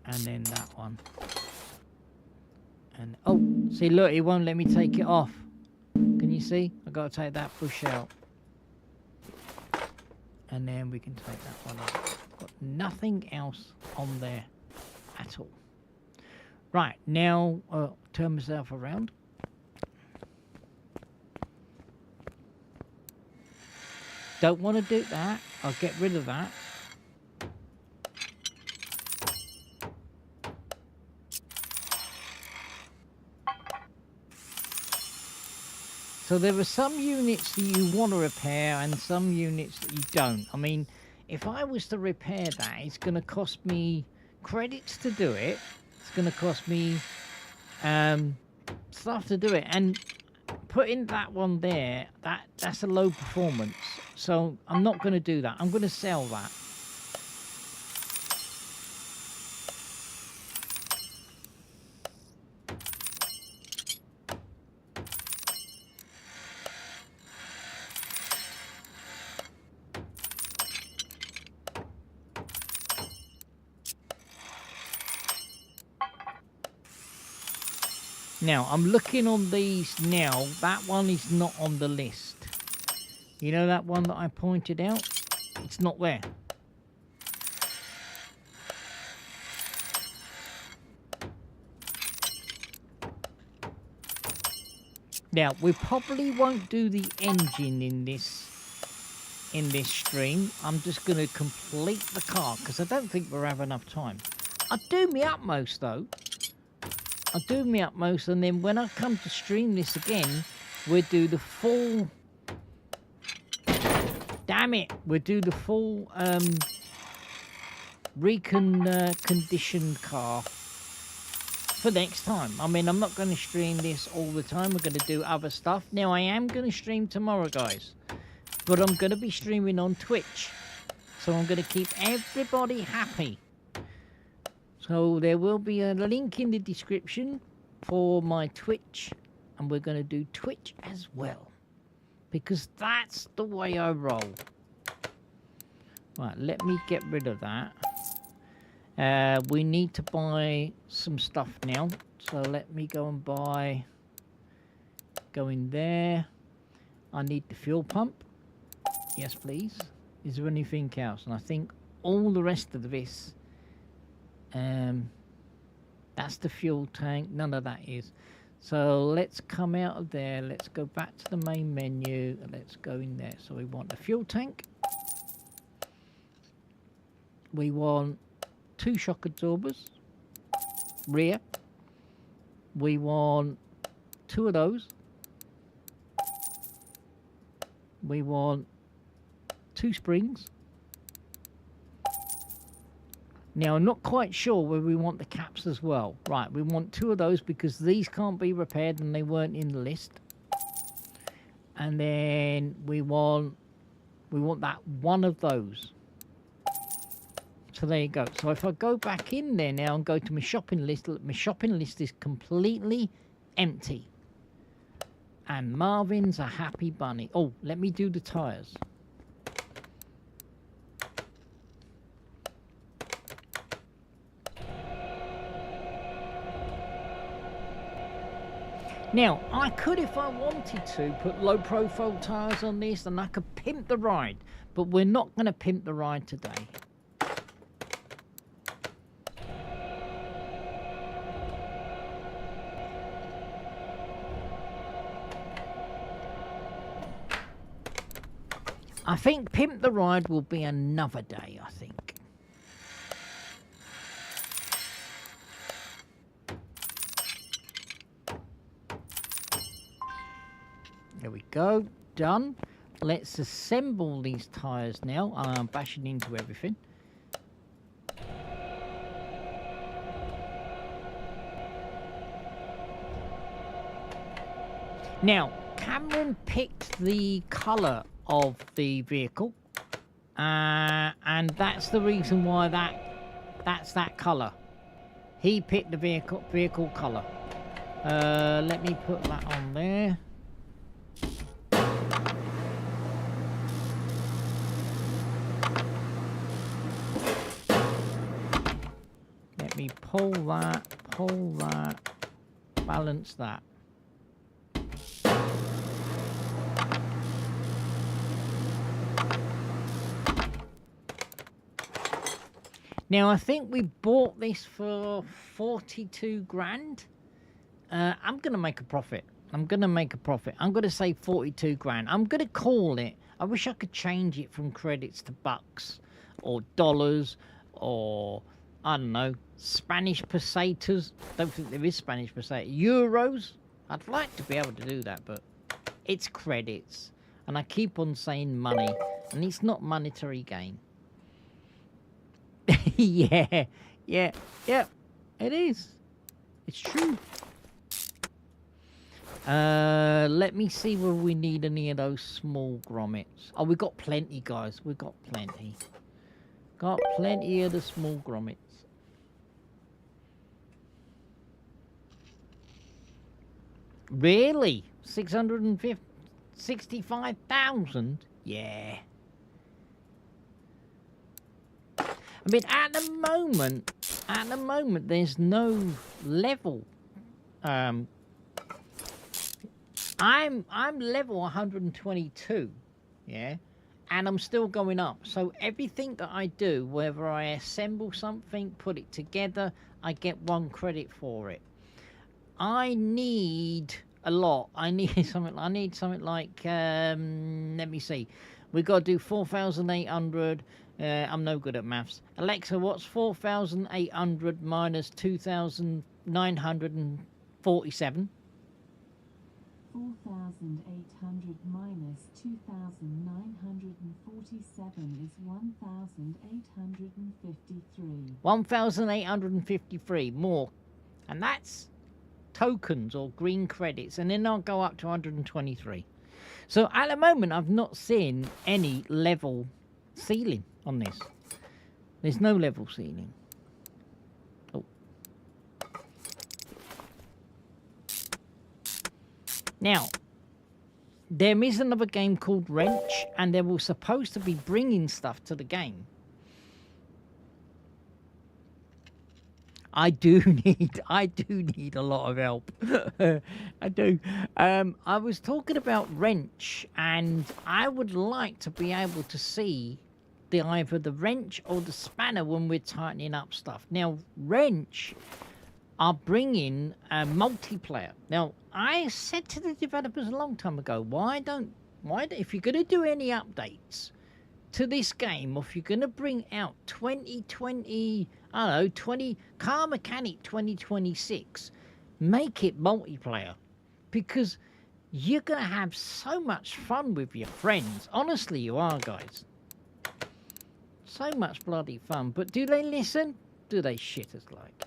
[SPEAKER 5] And then that one. And, oh, see, look, it won't let me take it off. Can you see? I've got to take that bush out. And then we can take that one off. Got nothing else on there at all. Right, now, turn myself around. Don't want to do that. I'll get rid of that. So there are some units that you want to repair and some units that you don't. I mean, if I was to repair that, it's going to cost me credits to do it. It's going to cost me stuff to do it. And putting that one there, that's a low performance. So I'm not going to do that. I'm going to sell that. Now, I'm looking on these now. That one is not on the list. You know that one that I pointed out? It's not there. Now, we probably won't do the engine in this stream. I'm just going to complete the car because I don't think we'll have enough time. I'll do my utmost, though. I'll do my utmost, and then when I come to stream this again, we'll do the full... Damn it! We'll do the full conditioned car for next time. I mean, I'm not going to stream this all the time. We're going to do other stuff. Now, I am going to stream tomorrow, guys. But I'm going to be streaming on Twitch. So I'm going to keep everybody happy. So there will be a link in the description for my Twitch. And we're going to do Twitch as well. Because that's the way I roll. Right, let me get rid of that. We need to buy some stuff now. So let me go and buy... Go in there. I need the fuel pump. Yes, please. Is there anything else? And I think all the rest of this... that's the fuel tank. None of that is. So let's come out of there. Let's go back to the main menu. Let's go in there. So we want a fuel tank. We want 2 shock absorbers. Rear. We want 2 of those. We want 2 springs. Now, I'm not quite sure where we want the caps as well. Right, we want 2 of those because these can't be repaired and they weren't in the list. And then we want that 1 of those. So there you go. So if I go back in there now and go to my shopping list, look, my shopping list is completely empty. And Marvin's a happy bunny. Oh, let me do the tyres. Now, I could, if I wanted to, put low-profile tyres on this and I could pimp the ride. But we're not going to pimp the ride today. I think Pimp the Ride will be another day, I think. There we go. Done. Let's assemble these tyres now. I'm bashing into everything. Now, Cameron picked the colour of the vehicle, and that's the reason why that's that colour. He picked the vehicle colour. Let me put that on there. Let me pull that, balance that. Now, I think we bought this for 42 grand. I'm going to make a profit. I'm going to say 42 grand. I'm going to call it. I wish I could change it from credits to bucks or dollars or, I don't know, Spanish pesetas. Don't think there is Spanish peseta. Euros. I'd like to be able to do that, but it's credits. And I keep on saying money, and it's not monetary gain. yeah, it is. It's true. Let me see whether we need any of those small grommets. Oh, we got plenty, guys. We got plenty. Got plenty of the small grommets. Really? 65,000? Yeah. I mean, at the moment, there's no level. I'm level 122, yeah, and I'm still going up. So everything that I do, whether I assemble something, put it together, I get 1 credit for it. I need a lot. I need something like let me see. We got to do 4,800. I'm no good at maths. Alexa, what's 4,800 minus 2,947?
[SPEAKER 6] 4,800 minus 2,947 is 1,853.
[SPEAKER 5] 1,853 more. And that's tokens or green credits. And then I'll go up to 123. So at the moment, I've not seen any level ceiling on this. There's no level ceiling. Oh. Now, there is another game called Wrench, and they were supposed to be bringing stuff to the game. I do need a lot of help. I do. I was talking about Wrench, and I would like to be able to see either the wrench or the spanner when we're tightening up stuff. Now, Wrench are bringing a multiplayer. Now, I said to the developers a long time ago, if you're going to do any updates to this game, or if you're going to bring out 2020, I don't know, 20 Car Mechanic 2026, make it multiplayer, because you're going to have so much fun with your friends. Honestly, you are, guys. So much bloody fun. But do they listen? Do they shit us like?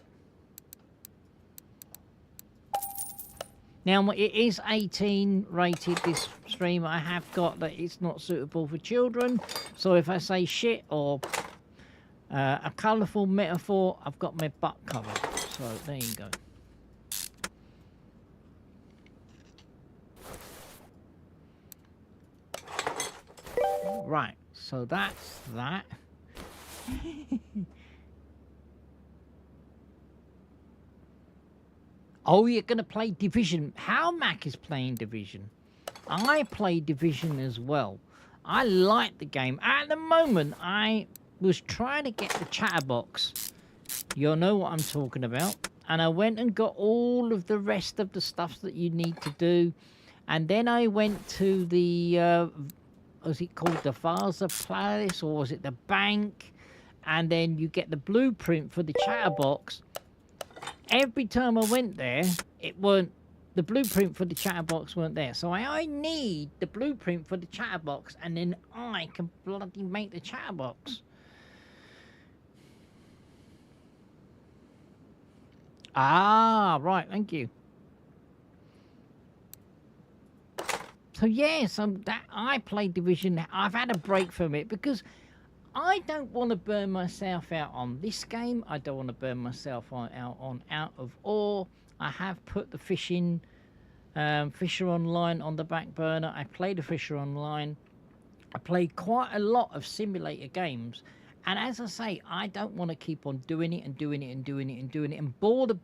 [SPEAKER 5] Now, it is 18 rated, this stream. I have got that it's not suitable for children. So if I say shit or a colourful metaphor, I've got my butt covered. So there you go. Right, so that's that. Oh, you're going to play Division. How Mac is playing Division. I play Division as well. I like the game. At the moment, I was trying to get the chatterbox. You'll know what I'm talking about. And I went and got all of the rest of the stuff that you need to do. And then I went to the was it called the Vaza Palace, or was it the bank? And then you get the blueprint for the chatterbox. Every time I went there, it weren't, the blueprint for the chatterbox weren't there. So I need the blueprint for the chatterbox, and then I can bloody make the chatterbox. Ah, right, thank you. So yeah, so that I played Division. I've had a break from it because I don't want to burn myself out on this game. I don't want to burn myself out of Ore. I have put the fishing, Fisher Online on the back burner. I played the Fisher Online. I played quite a lot of simulator games. And as I say, I don't want to keep on doing it and doing it and doing it and doing it and bore the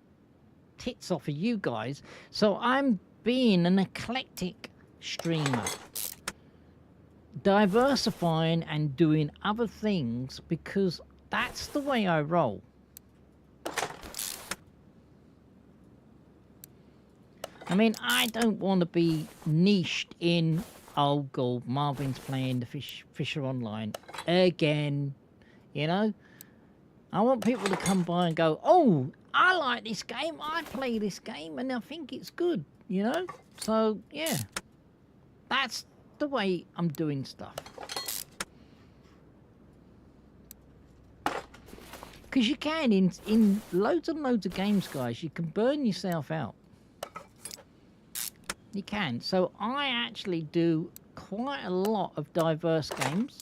[SPEAKER 5] tits off of you guys. So I'm being an eclectic streamer, diversifying and doing other things because that's the way I roll. I mean, I don't want to be niched in, oh god, Marvin's playing the Fisher Online again, you know. I want people to come by and go, oh, I like this game, I play this game and I think it's good, you know. So yeah, that's the way I'm doing stuff. Because you can, in loads and loads of games, guys, you can burn yourself out. You can. So I actually do quite a lot of diverse games.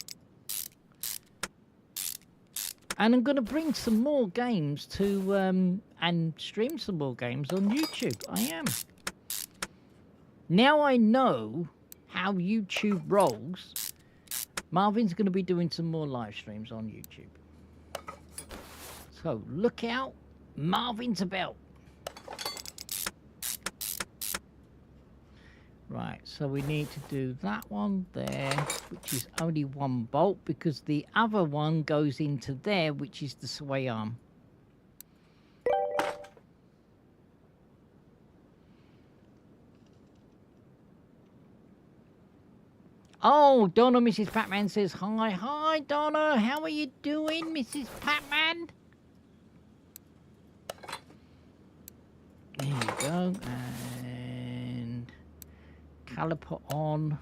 [SPEAKER 5] And I'm going to bring some more games to, and stream some more games on YouTube. I am. Now I know how YouTube rolls, Marvin's going to be doing some more live streams on YouTube. So look out, Marvin's about. Right, so we need to do that one there, which is only one bolt, because the other one goes into there, which is the sway arm. Oh, Donna, Mrs. Pac-Man says hi. Hi, Donna. How are you doing, Mrs. Pac-Man? There you go. And caliper on.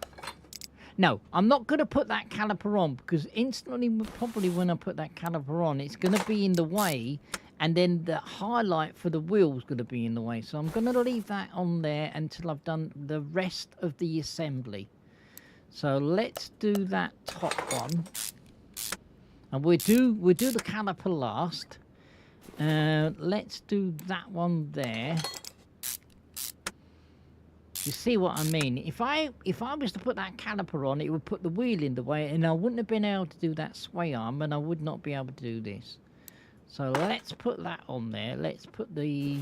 [SPEAKER 5] No, I'm not going to put that caliper on because instantly, probably when I put that caliper on, it's going to be in the way. And then the highlight for the wheel is going to be in the way. So I'm going to leave that on there until I've done the rest of the assembly. So let's do that top one, and we'll do the caliper last. Let's do that one there. You see what I mean? If I was to put that caliper on, it would put the wheel in the way, and I wouldn't have been able to do that sway arm, and I would not be able to do this. So let's put that on there. Let's put the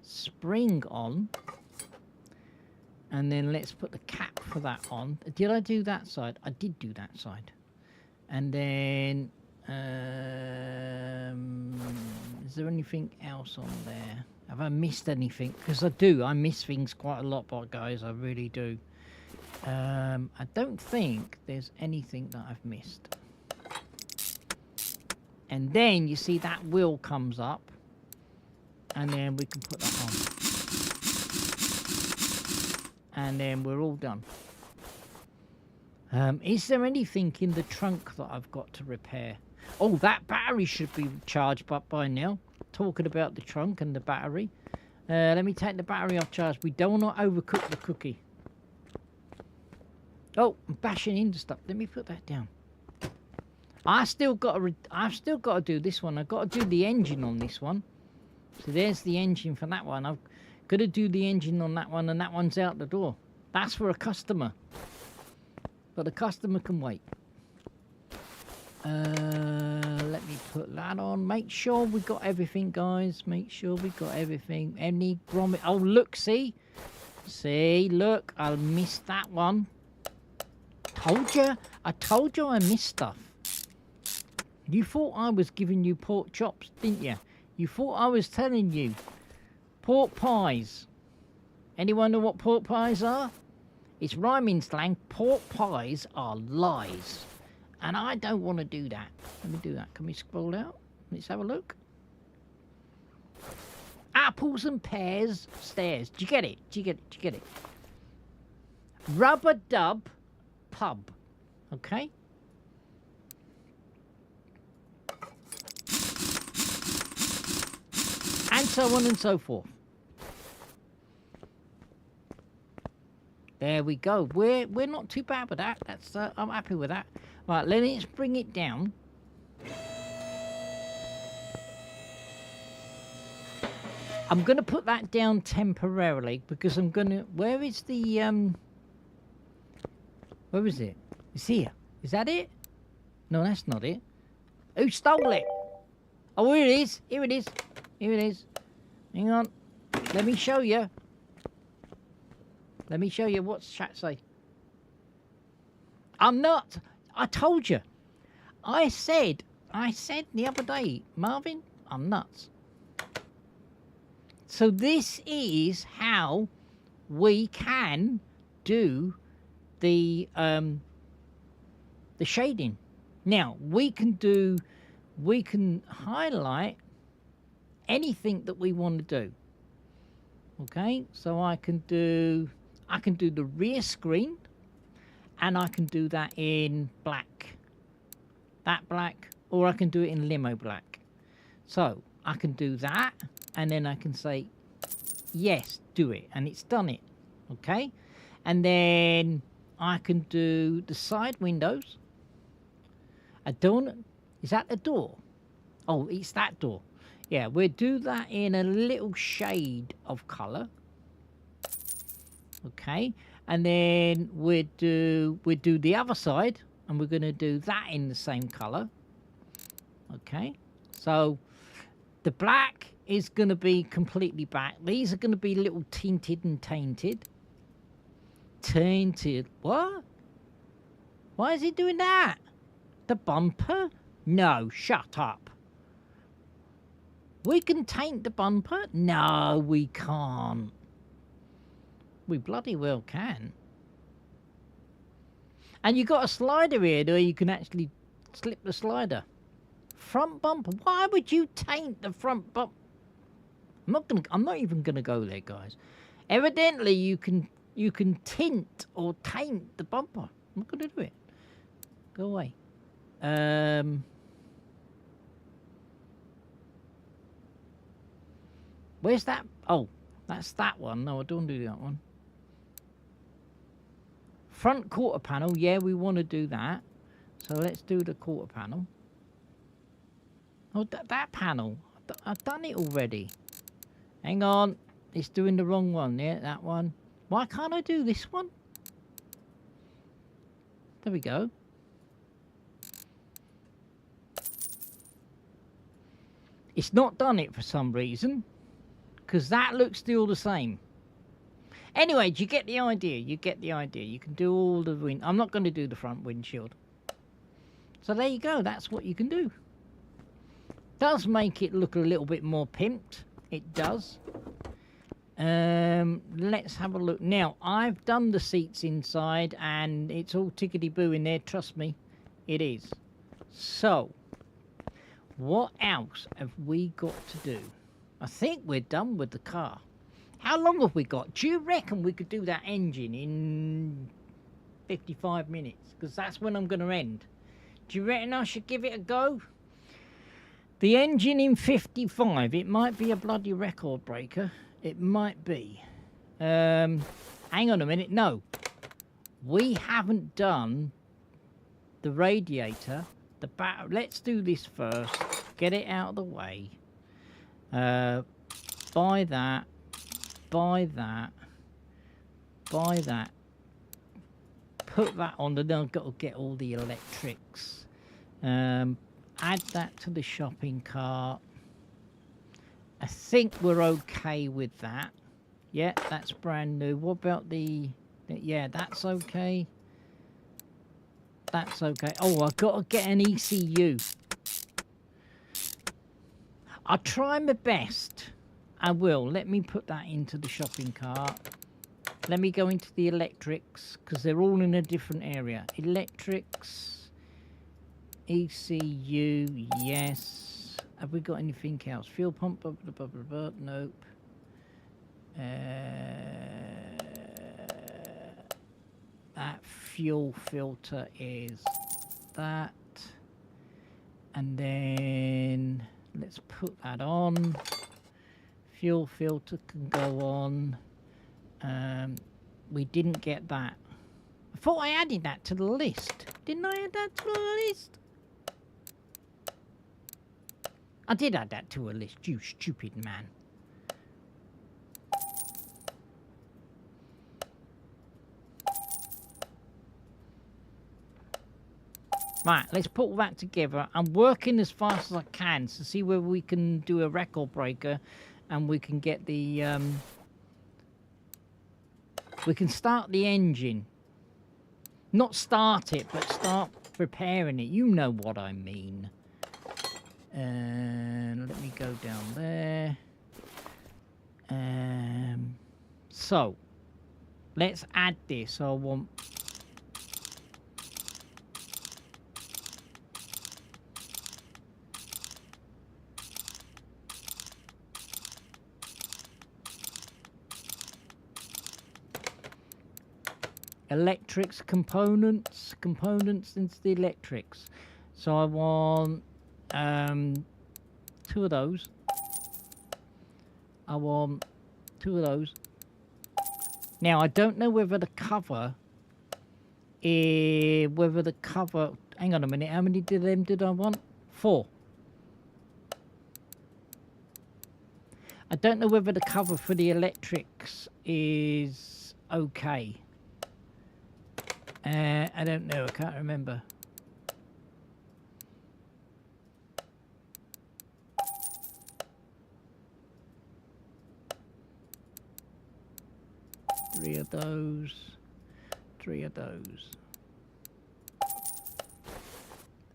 [SPEAKER 5] spring on. And then let's put the cap for that on. Did I do that side? I did do that side. And then, is there anything else on there? Have I missed anything? Because I do. I miss things quite a lot, but guys, I really do. I don't think there's anything that I've missed. And then you see that wheel comes up. And then we can put that on. And then we're all done. Is there anything in the trunk that I've got to repair? Oh, that battery should be charged up by now. Talking about the trunk and the battery. Let me take the battery off charge. We don't want to overcook the cookie. Oh, I'm bashing into stuff. Let me put that down. I've still got to do this one. I've got to do the engine on this one. So there's the engine for that one. I've got to do the engine on that one, and that one's out the door. That's for a customer. But the customer can wait. Let me put that on. Make sure we got everything, guys. Make sure we got everything. Any grommet. Oh, look, see? See, look. I missed that one. Told you. I told you I missed stuff. You thought I was giving you pork chops, didn't you? You thought I was telling you. Pork pies. Anyone know what pork pies are? It's rhyming slang. Pork pies are lies. And I don't want to do that. Let me do that. Can we scroll out? Let's have a look. Apples and pears, stairs. Do you get it? Do you get it? Do you get it? Rubber dub, pub. Okay? And so on and so forth. There we go. We're not too bad with that. That's I'm happy with that. Right, let's bring it down. I'm gonna put that down temporarily because I'm gonna. Where is the Where is it? It's here. Is that it? No, that's not it. Who stole it? Oh, here it is. Here it is. Here it is. Hang on. Let me show you. Let me show you. What's chat say? I'm not. I told you. I said the other day, Marvin, I'm nuts. So this is how we can do the shading. Now we can highlight anything that we want to do. Okay, so I can do the rear screen, and I can do that in black, that black, or I can do it in limo black. So I can do that, and then I can say yes, do it, and it's done it. Okay, and then I can do the side windows. A door. Is that the door? Oh, it's that door. Yeah, we'll do that in a little shade of colour. Okay, and then we'll do the other side, and we're going to do that in the same colour. Okay, so the black is going to be completely black. These are going to be little tinted and tainted. Tainted. What? Why is he doing that? The bumper? No, shut up. We can taint the bumper? No, we can't. We bloody well can. And you got a slider here where you can actually slip the slider. Front bumper. Why would you taint the front bumper? I'm not even gonna go there, guys. Evidently you can tint or taint the bumper. I'm not gonna do it. Go away. Where's that? Oh, that's that one. No, I don't do that one. Front quarter panel. Yeah, we want to do that. So let's do the quarter panel. Oh, that panel. I've done it already. Hang on. It's doing the wrong one. Yeah, that one. Why can't I do this one? There we go. It's not done it for some reason. Because that looks still the same. Anyway, do you get the idea? You get the idea. You can do all the wind. I'm not going to do the front windshield. So there you go. That's what you can do. Does make it look a little bit more pimped. It does. Let's have a look. Now, I've done the seats inside and it's all tickety-boo in there. Trust me, it is. So, what else have we got to do? I think we're done with the car. How long have we got? Do you reckon we could do that engine in 55 minutes? Because that's when I'm going to end. Do you reckon I should give it a go? The engine in 55. It might be a bloody record breaker. It might be. Hang on a minute. No. We haven't done the radiator. The battery. Let's do this first. Get it out of the way. Buy that, buy that, buy that, put that on, then I've got to get all the electrics, add that to the shopping cart. I think we're okay with that. Yeah, that's brand new. What about yeah, that's okay. That's okay. Oh, I've got to get an ECU. I'll try my best. I will. Let me put that into the shopping cart. let me go into the electrics, because they're all in a different area. Electrics, ECU, yes. Have we got anything else? Fuel pump, blah, blah, blah, blah, blah. Nope. That fuel filter is that. And then let's put that on. Fuel filter can go on. We didn't get that. I thought I added that to the list. Didn't I add that to the list? I did add that to a list, you stupid man. Right, let's put all that together. I'm working as fast as I can to see whether we can do a record breaker and we can get the... we can start the engine. Not start it, but start repairing it. You know what I mean. And let me go down there. So, let's add this. I want... electrics, components into the electrics. So I want 2 of those. I want 2 of those. Now I don't know whether the cover hang on a minute, how many of them did I want? 4. I don't know whether the cover for the electrics is okay. I don't know, I can't remember. Three of those.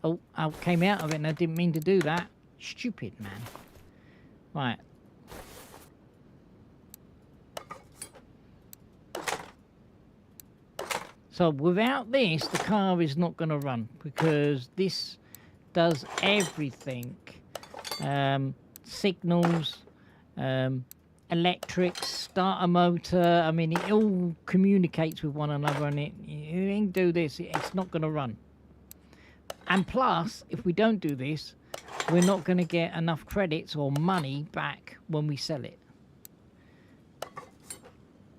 [SPEAKER 5] Oh, I came out of it and I didn't mean to do that. Stupid man. Right. So without this, the car is not going to run, because this does everything. Signals, electrics, start a motor. I mean, it all communicates with one another, and you ain't do this, it's not going to run. And plus, if we don't do this, we're not going to get enough credits or money back when we sell it.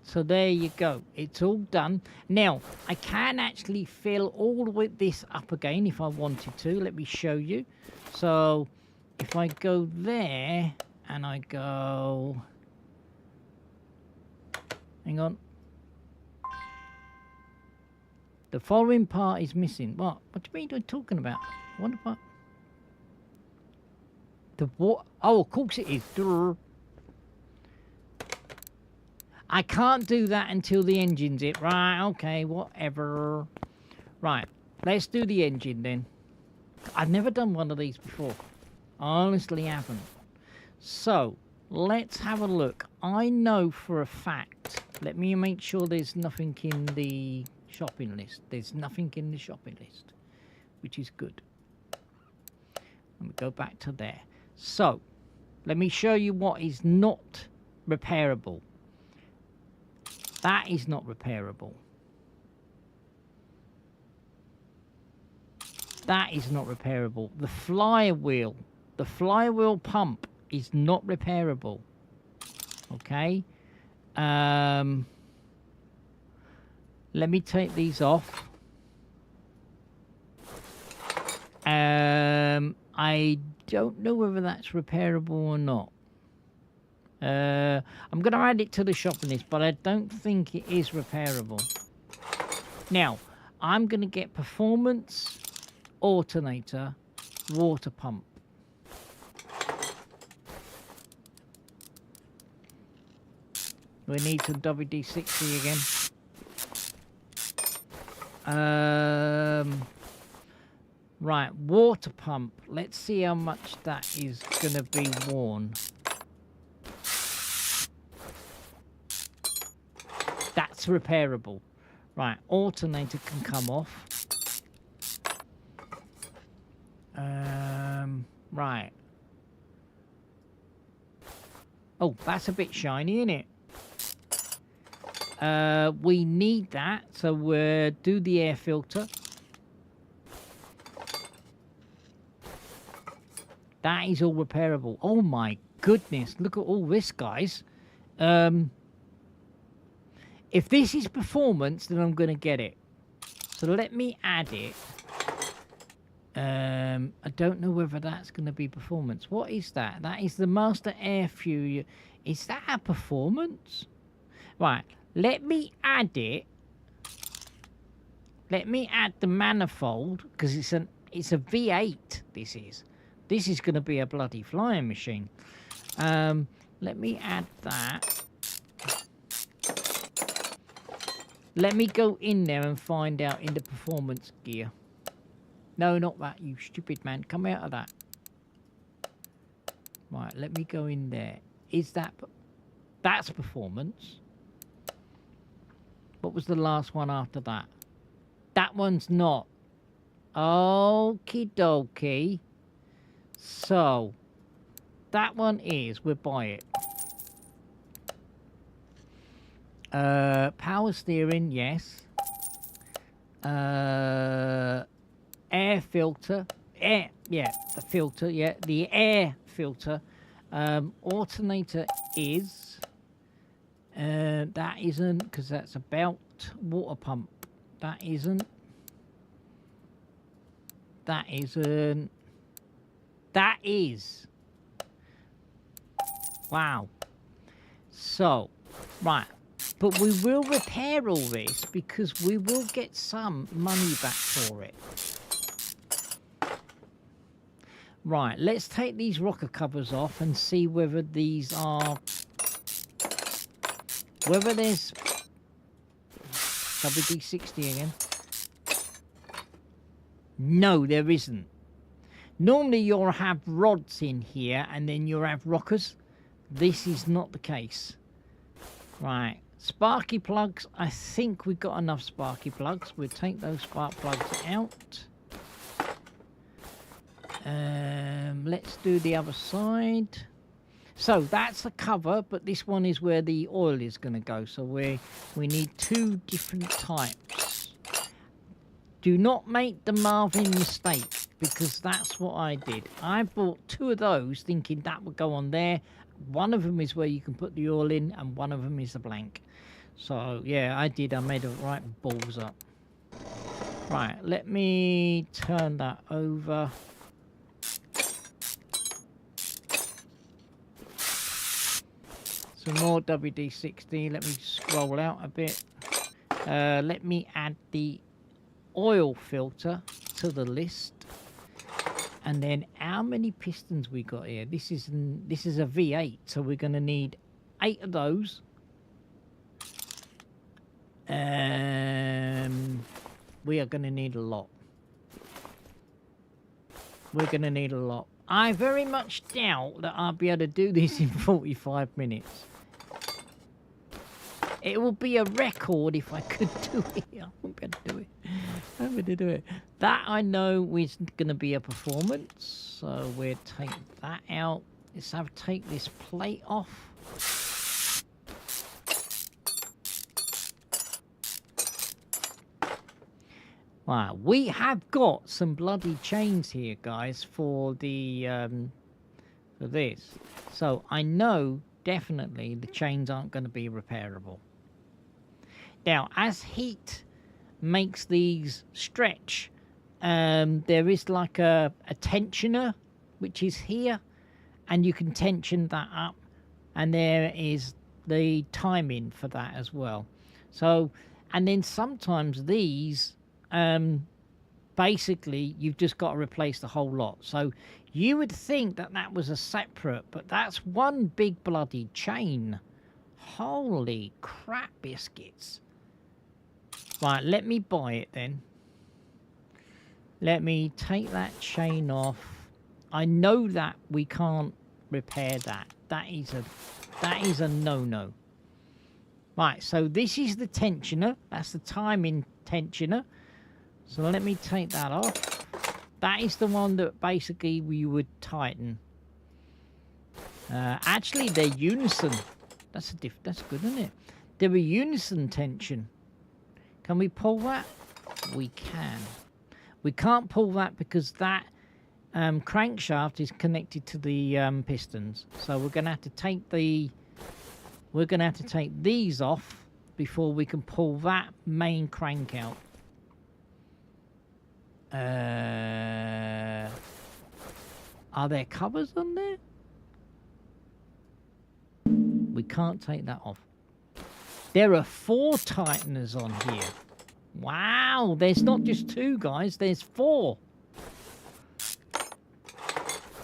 [SPEAKER 5] So there you go, it's all done. Now, I can actually fill all of this up again if I wanted to. Let me show you. So, if I go there, and I go... hang on. The following part is missing. What? What do you mean you're talking about? What about... the what? Oh, of course it is. Durr. I can't do that until the engine's it. Right, okay, whatever. Right, let's do the engine then. I've never done one of these before. I honestly haven't. So, let's have a look. I know for a fact, let me make sure there's nothing in the shopping list. There's nothing in the shopping list, which is good. Let me go back to there. So, let me show you what is not repairable. That is not repairable. That is not repairable. The flywheel pump is not repairable. Okay. Let me take these off. I don't know whether that's repairable or not. I'm going to add it to the shopping list, but I don't think it is repairable. Now, I'm going to get performance, alternator, water pump. We need some WD-60 again. Right, water pump. Let's see how much that is going to be worn. That's That's repairable. Right, alternator can come off. Right. Oh, that's a bit shiny, isn't it? We need that, so we'll do the air filter. That is all repairable. Oh my goodness, look at all this, guys. If this is performance, then I'm going to get it. So let me add it. I don't know whether that's going to be performance. What is that? That is the master air fuel. Is that a performance? Right, let me add it. Let me add the manifold, because it's a V8. This is going to be a bloody flying machine. Let me add that. Let me go in there and find out in the performance gear. No, not that, you stupid man. Come out of that. Right, let me go in there. Is that... That's performance. What was the last one after that? That one's not. Okie dokie. So, that one is. We'll buy it. Power steering, yes. Air filter. The filter, yeah. The air filter. Alternator is. That isn't, because that's about water pump. That isn't. That isn't. That is. Wow. So, right. But we will repair all this because we will get some money back for it. Right, let's take these rocker covers off and see whether these are... Whether there's... WD-60 again. No, there isn't. Normally you'll have rods in here and then you'll have rockers. This is not the case. Right. Sparky plugs, I think we've got enough sparky plugs. We'll take those spark plugs out. Let's do the other side. So that's the cover, but this one is where the oil is going to go. So we need two different types. Do not make the Marvin mistake, because that's what I did. I bought two of those thinking that would go on there. One of them is where you can put the oil in, and one of them is the blank. So, yeah, I did. I made it right balls up. Right, let me turn that over. Some more WD-60. Let me scroll out a bit. Let me add the oil filter to the list. And then how many pistons we got here? This is a V8, so we're going to need 8 of those. We are going to need a lot. We're going to need a lot. I very much doubt that I'll be able to do this in 45 minutes. It will be a record if I could do it. I won't be able to do it. I'm going to do it. That I know is going to be a performance. So we'll take that out. Let's take this plate off. Wow, we have got some bloody chains here, guys, for the for this. So I know definitely the chains aren't going to be repairable. Now, as heat makes these stretch, there is like a tensioner, which is here, and you can tension that up, and there is the timing for that as well. So, and then sometimes these, basically, you've just got to replace the whole lot. So you would think that that was a separate, but that's one big bloody chain. Holy crap biscuits. Right, let me buy it then. Let me take that chain off. I know that we can't repair that. That is a no-no. Right, so this is the tensioner. That's the timing tensioner. So let me take that off. That is the one that basically we would tighten. Actually, they're unison. That's good, isn't it? They're a unison tension. Can we pull that? We can. We can't pull that because that crankshaft is connected to the pistons. So we're going to have to take these off before we can pull that main crank out. Are there covers on there? We can't take that off. There are 4 tighteners on here. Wow, there's not just 2, guys. There's 4.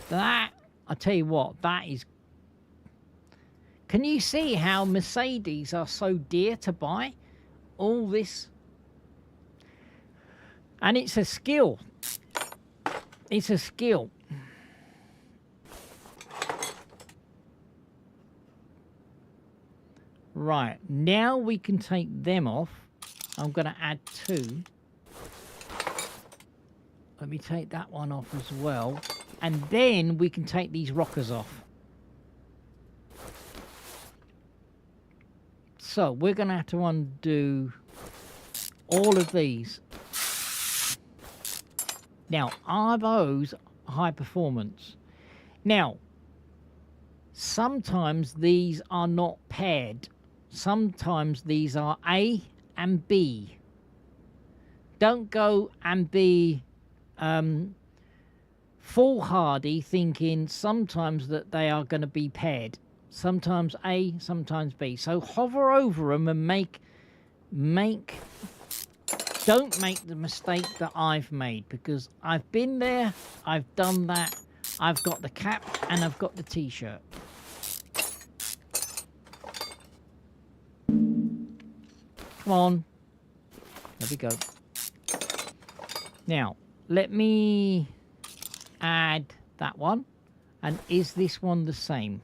[SPEAKER 5] That, I tell you what, that is... Can you see how Mercedes are so dear to buy? All this. And it's a skill. It's a skill. Right, now we can take them off. I'm going to add 2. Let me take that one off as well. And then we can take these rockers off. So we're going to have to undo all of these. Now, are those high performance? Now, sometimes these are not paired. Sometimes these are A and B. Don't go and be foolhardy thinking sometimes that they are going to be paired. Sometimes A, sometimes B. So hover over them and don't make the mistake that I've made, because I've been there, I've done that, I've got the cap and I've got the t-shirt. Come on. There we go. Now, let me add that one. And is this one the same?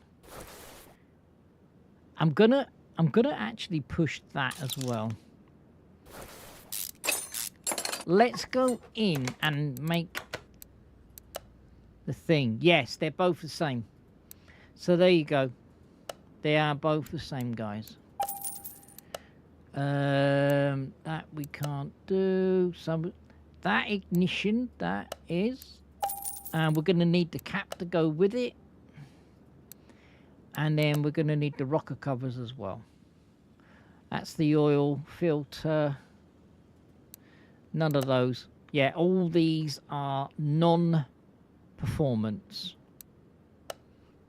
[SPEAKER 5] I'm gonna actually push that as well. Let's go in and make the thing. Yes, they're both the same. So there you go. They are both the same, guys. That we can't do. Some that ignition, that is. And we're going to need the cap to go with it. And then we're going to need the rocker covers as well. That's the oil filter. None of those. Yeah, all these are non-performance.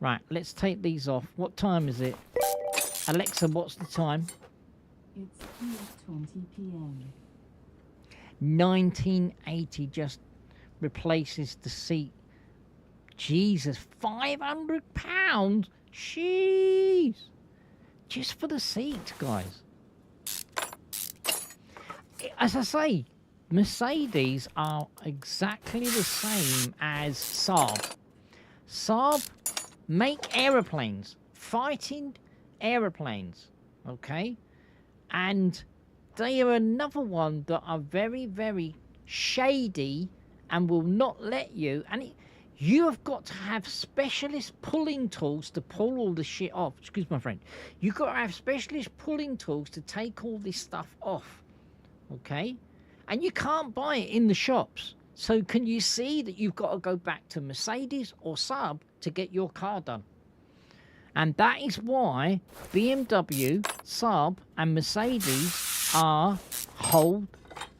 [SPEAKER 5] Right, let's take these off. What time is it? Alexa, what's the time?
[SPEAKER 6] It's 3:20 p.m.
[SPEAKER 5] 1980 just replaces the seat. Jesus, £500? Jeez. Just for the seat, guys. As I say, Mercedes are exactly the same as Saab. Saab make aeroplanes, fighting aeroplanes, okay? And they are another one that are very, very shady and will not let you. And you have got to have specialist pulling tools to pull all the shit off. Excuse my friend. You've got to have specialist pulling tools to take all this stuff off. Okay? And you can't buy it in the shops. So can you see that you've got to go back to Mercedes or Saab to get your car done? And that is why BMW, Saab and Mercedes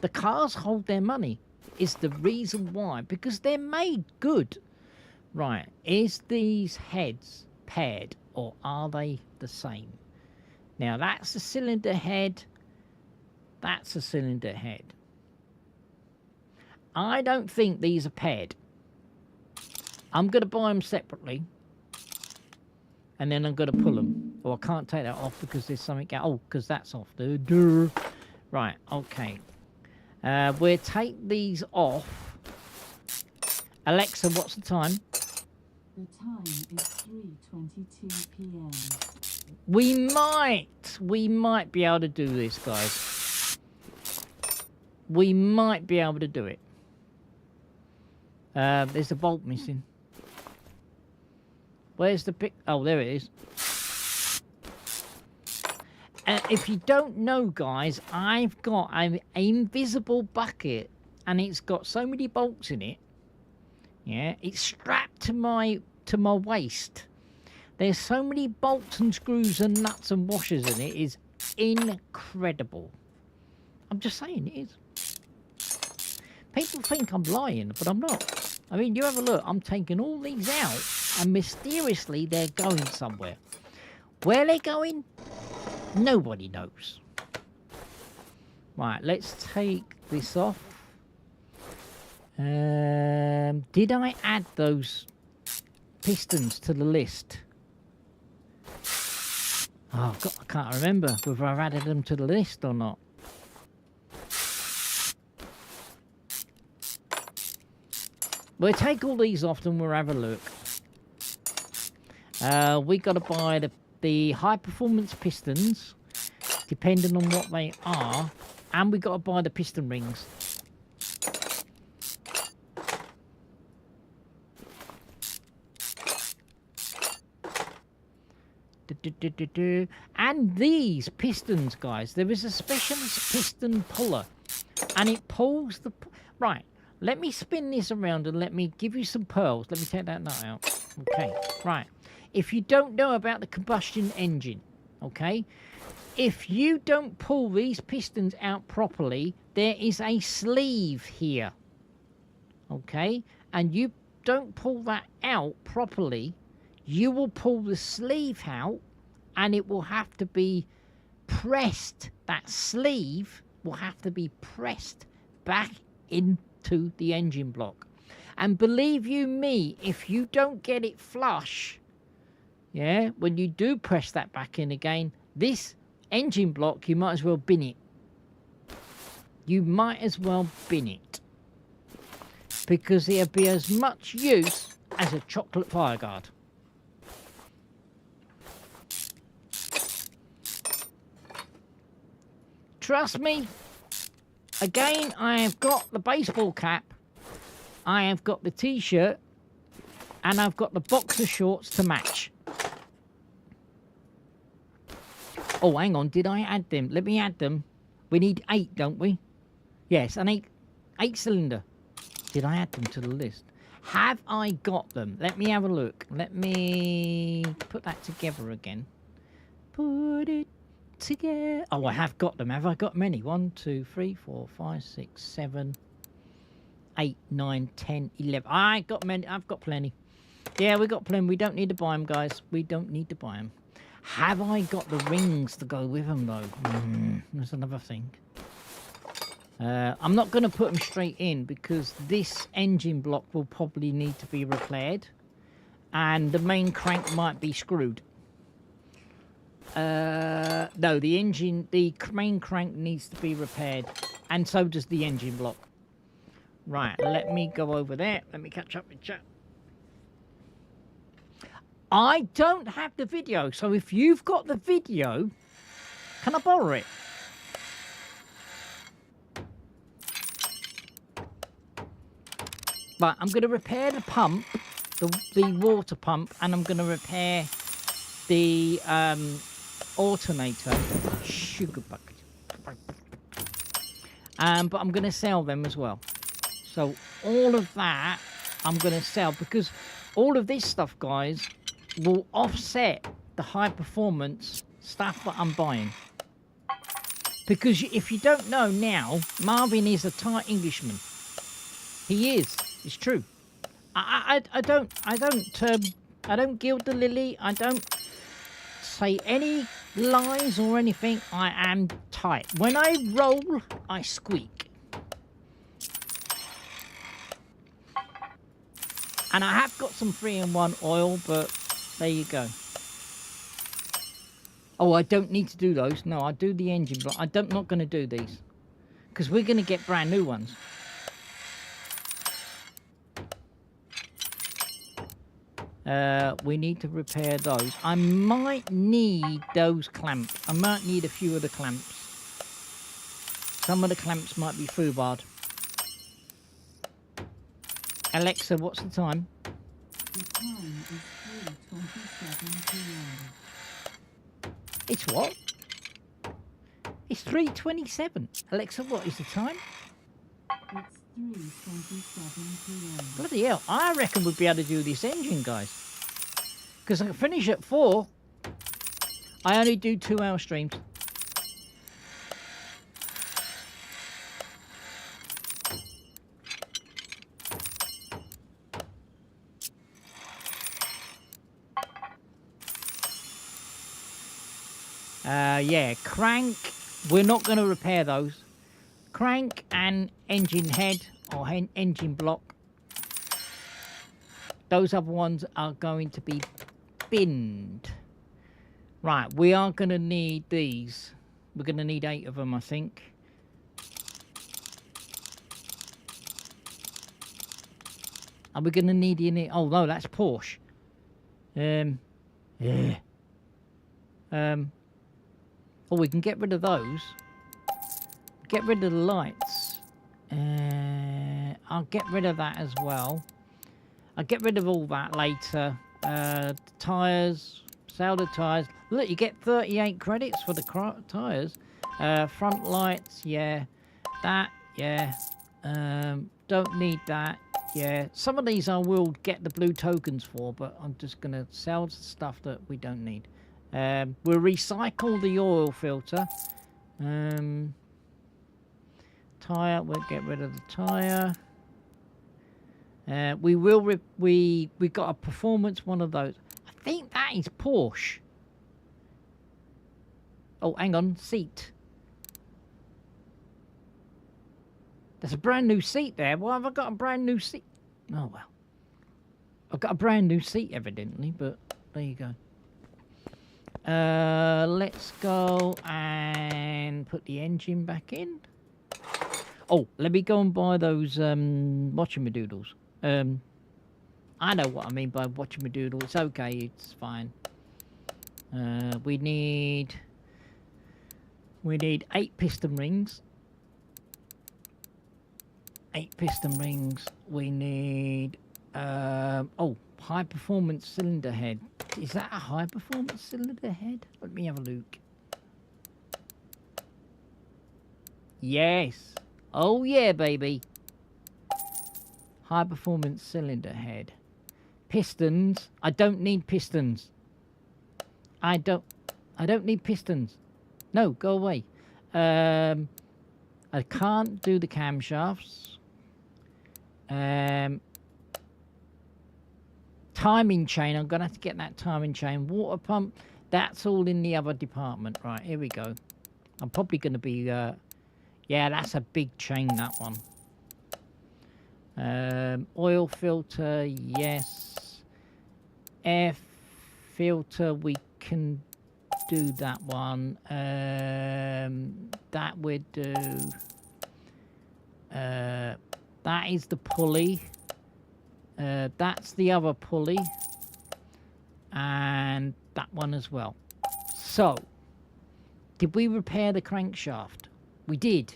[SPEAKER 5] the cars hold their money. Is the reason why. Because they're made good. Right. Is these heads paired or are they the same? Now that's a cylinder head. That's a cylinder head. I don't think these are paired. I'm going to buy them separately. And then I'm going to pull them. Oh, I can't take that off because there's something... Oh, because that's off. Right, okay. We'll take these off. Alexa, what's the time?
[SPEAKER 6] The time is 3:22 p.m.
[SPEAKER 5] We might be able to do this, guys. We might be able to do it. There's a bolt missing. Where's the pick? Oh, there it is. If you don't know, guys, I've got an invisible bucket, and it's got so many bolts in it. Yeah, it's strapped to my waist. There's so many bolts and screws and nuts and washers in it. It's incredible. I'm just saying, it is. People think I'm lying, but I'm not. I mean, you have a look. I'm taking all these out, and mysteriously they're going somewhere. Where they're going, nobody knows. Right, let's take this off. Did I add those pistons to the list? Oh, God, I can't remember whether I've added them to the list or not. We'll take all these off and we'll have a look. We got to buy the high performance pistons, depending on what they are, and we got to buy the piston rings. And these pistons, guys, there is a specialist piston puller, and it pulls the... Right, let me spin this around and let me give you some pearls. Let me take that nut out. Okay, right. If you don't know about the combustion engine, okay, if you don't pull these pistons out properly, there is a sleeve here, okay, and you don't pull that out properly, you will pull the sleeve out, and it will have to be pressed. That sleeve will have to be pressed back into the engine block. And believe you me, if you don't get it flush, yeah, when you do press that back in again, this engine block, you might as well bin it. You might as well bin it. Because it'll be as much use as a chocolate fire guard. Trust me, again, I have got the baseball cap, I have got the t-shirt, and I've got the boxer shorts to match. Oh, hang on, did I add them? Let me add them. We need 8, don't we? Yes, an 8 cylinder. Did I add them to the list? Have I got them? Let me have a look. Let me put that together again. Put it together. Oh, I have got them. Have I got many? 1, 2, 3, 4, 5, 6, 7, 8, 9, 10, 11. I got many. I've got plenty. Yeah, we got plenty. We don't need to buy them, guys. We don't need to buy them. Have I got the rings to go with them, though? That's another thing. I'm not going to put them straight in because this engine block will probably need to be repaired. And the main crank might be screwed. No, the main crank needs to be repaired. And so does the engine block. Right, let me go over there. Let me catch up with chat. I don't have the video, so if you've got the video, can I borrow it? Right, I'm going to repair the pump, the water pump, and I'm going to repair the alternator. Sugar bucket. But I'm going to sell them as well. So all of that I'm going to sell because all of this stuff, guys, will offset the high performance stuff that I'm buying. Because if you don't know now, Marvin is a tight Englishman. He is. It's true. I don't gild the lily. I don't say any lies or anything. I am tight. When I roll, I squeak. And I have got some 3-in-1 oil, but there you go. Oh, I don't need to do those. No, I do the engine block. I'm not going to do these. Because we're going to get brand new ones. We need to repair those. I might need those clamps. I might need a few of the clamps. Some of the clamps might be foobarred. Alexa, what's the time?
[SPEAKER 6] The time is 3:27 p.m.
[SPEAKER 5] It's what? It's 3:27. Alexa, what is the time?
[SPEAKER 6] It's 3:27 p.m.
[SPEAKER 5] Bloody hell, I reckon we'd be able to do this engine, guys. Because I can finish at 4. I only do 2-hour streams. Yeah, crank. We're not going to repair those. Crank and engine head or engine block. Those other ones are going to be binned. Right, we are going to need these. We're going to need 8 of them, I think. Are we going to need any? Oh no, that's Porsche. Yeah. Oh, we can get rid of those. Get rid of the lights. I'll get rid of that as well. I'll get rid of all that later. Tyres. Sell the tyres. Look, you get 38 credits for the tyres. Front lights, yeah. That, yeah. Don't need that, yeah. Some of these I will get the blue tokens for, but I'm just going to sell stuff that we don't need. We'll recycle the oil filter. Tyre, we'll get rid of the tyre. We got a performance one of those. I think that is Porsche. Oh, hang on, seat. There's a brand new seat there. Why have I got a brand new seat? Oh well. I've got a brand new seat evidently, but there you go. Let's go and put the engine back in. Oh, let me go and buy those watchamadoodles. I know what I mean by watchamadoodle. It's okay, it's fine. We need 8 piston rings. 8 piston rings. We need high performance cylinder head. Is that a high performance cylinder head? Let me have a look. Yes. Oh yeah, baby. High performance cylinder head. Pistons. I don't need pistons. I don't need pistons. No, go away. I can't do the camshafts. Timing chain, I'm going to have to get that timing chain. Water pump, that's all in the other department. Right, here we go. I'm probably going to be... yeah, that's a big chain, that one. Oil filter, yes. Air filter, we can do that one. That we do... that is the pulley. That's the other pulley, and that one as well. So, did we repair the crankshaft? We did.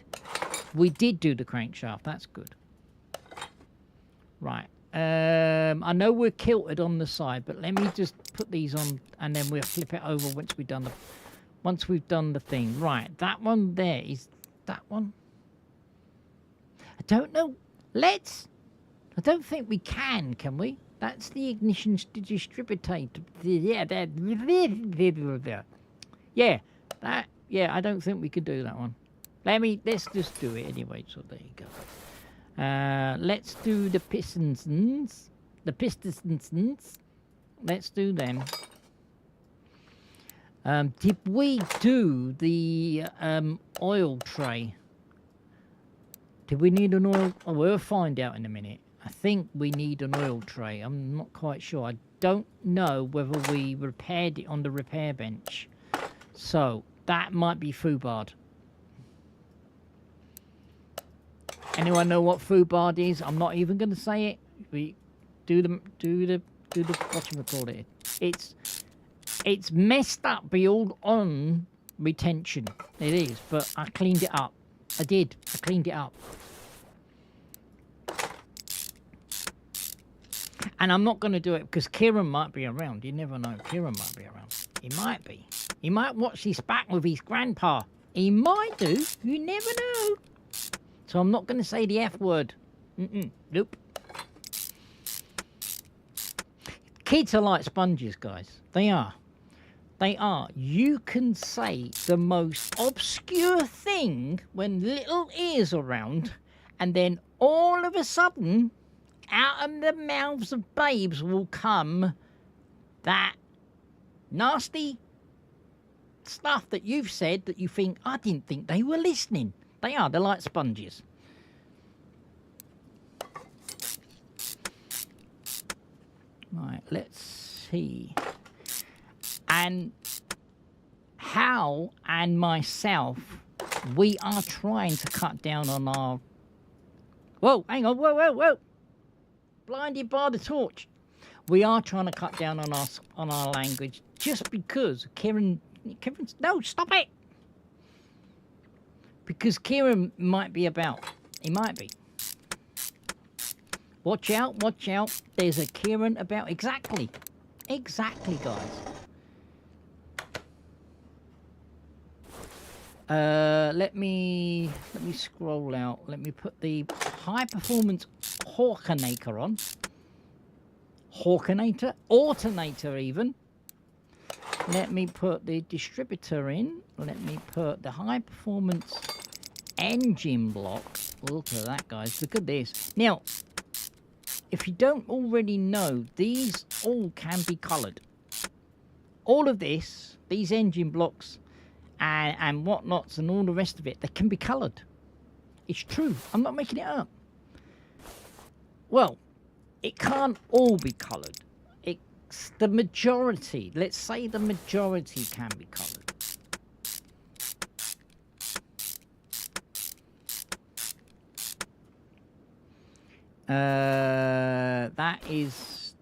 [SPEAKER 5] We did do the crankshaft. That's good. Right. I know we're kilted on the side, but let me just put these on, and then we'll flip it over once we've done the thing. Right. That one there is that one. I don't know. I don't think we can we? That's the ignition distributor. Yeah, yeah, I don't think we could do that one. Let's just do it anyway, so there you go. Let's do the pistons. The pistons. Let's do them. Did we do the oil tray? Did we need an oil? Oh, we'll find out in a minute. I think we need an oil tray. I'm not quite sure. I don't know whether we repaired it on the repair bench. So, that might be foobarred. Anyone know what foobarred is? I'm not even going to say it. We do the do the bottom recorder. It's messed up beyond retention. It is, but I cleaned it up. I did. I cleaned it up. And I'm not going to do it because Kieran might be around. You never know. Kieran might be around. He might be. He might watch this back with his grandpa. He might do. You never know. So I'm not going to say the F word. Nope. Kids are like sponges, guys. They are. They are. You can say the most obscure thing when little ears around, and then all of a sudden, out of the mouths of babes will come that nasty stuff that you've said that you think, I didn't think they were listening. They are. They're like sponges. Right, let's see. And Hal and myself, we are trying to cut down on our... Whoa, hang on, whoa. Blinded by the torch. We are trying to cut down on our language just because Kieran... No, stop it! Because Kieran might be about. He might be. Watch out, watch out. There's a Kieran about. Exactly, guys. Let me scroll out. Let me put the high performance Hawkinator on. Hawkinator, alternator even. Let me put the distributor in. Let me put the high performance engine block. Look at that, guys. Look at this. Now, if you don't already know, these all can be coloured. All of this, these engine blocks and whatnots and all the rest of it, they can be coloured. It's true. I'm not making it up. Well, it can't all be coloured. It's the majority. Let's say the majority can be coloured.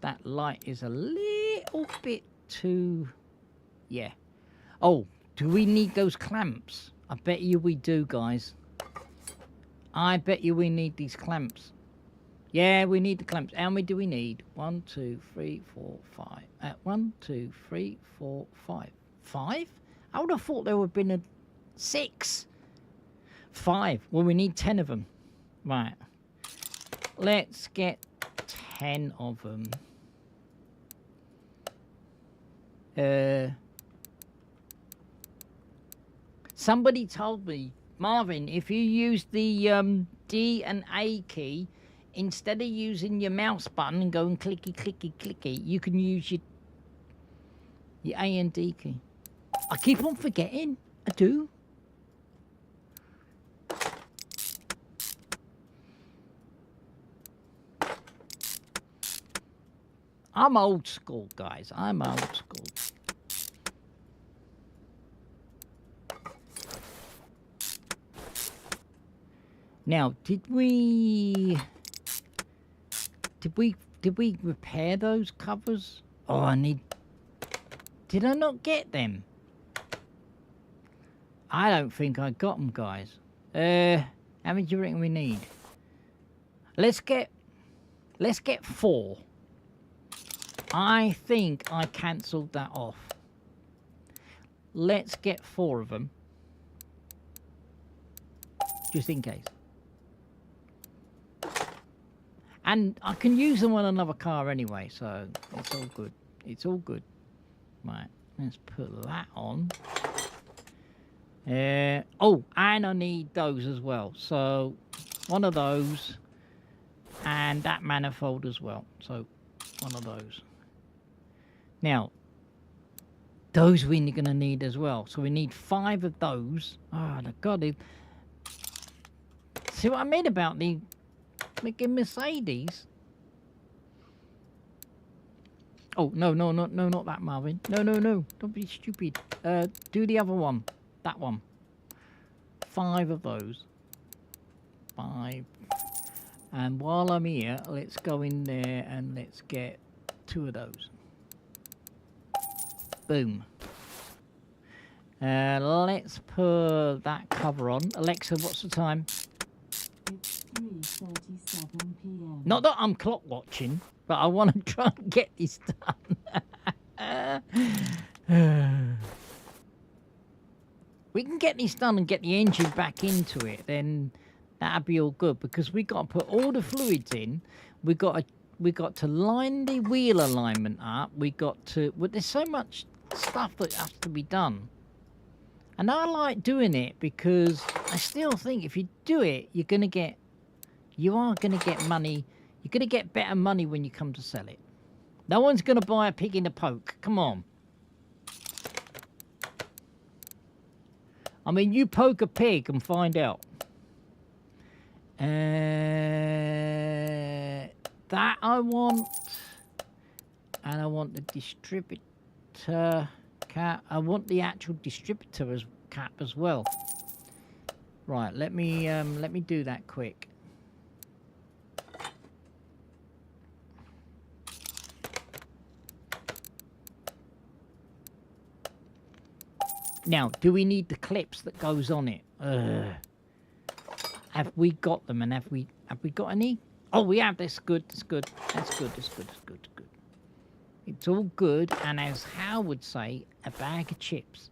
[SPEAKER 5] That light is a little bit too, yeah. Oh, do we need those clamps? I bet you we do, guys. I bet you we need these clamps. Yeah, we need the clamps. How many do we need? 1, 2, 3, 4, 5. 1, 2, 3, 4, 5. 5? I would have thought there would have been 6. 5. Well, we need 10 of them. Right. Let's get 10 of them. Somebody told me, Marvin, if you use the D and A key, instead of using your mouse button and going clicky, clicky, clicky, you can use your A and D key. I keep on forgetting. I do. I'm old school, guys. I'm old school. Now, did we repair those covers? Oh, I need... Did I not get them? I don't think I got them, guys. How many do you reckon we need? Let's get 4. I think I cancelled that off. Let's get 4 of them. Just in case. And I can use them on another car anyway, so it's all good. It's all good. Right, let's put that on. Oh, and I need those as well. So, one of those. And that manifold as well. So, one of those. Now, those we're going to need as well. So, we need 5 of those. Oh, God. See what I mean about the... Making Mercedes. Oh, no, not that, Marvin. No. Don't be stupid. Do the other one. That one. 5 of those. 5. And while I'm here, let's go in there and let's get 2 of those. Boom. Let's put that cover on. Alexa, what's the time?
[SPEAKER 6] It's 3:37 p.m.
[SPEAKER 5] Not that I'm clock watching, but I want to try and get this done. We can get this done and get the engine back into it, then that'd be all good, because we got to put all the fluids in. We got to line the wheel alignment up. Well, there's so much stuff that has to be done. And I like doing it because I still think if you do it, you are going to get money. You're going to get better money when you come to sell it. No one's going to buy a pig in a poke. Come on. I mean, you poke a pig and find out. That I want. And I want the distributor cap. I want the actual distributor cap as well. Right, let me do that quick. Now, do we need the clips that goes on it? Have we got them? And have we got any? Oh, we have. That's good. That's good. That's good. That's good. That's good. Good. It's all good. And as Hal would say, a bag of chips.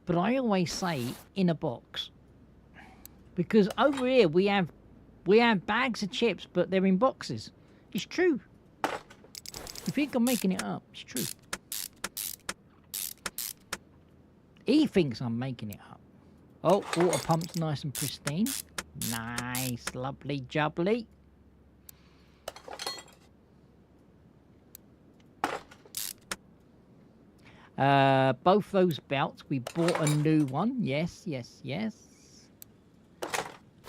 [SPEAKER 5] But I always say in a box, because over here we have bags of chips, but they're in boxes. It's true. You think I'm making it up? It's true. He thinks I'm making it up. Oh, water pump's nice and pristine. Nice, lovely, jubbly. Both those belts, we bought a new one. Yes, yes, yes.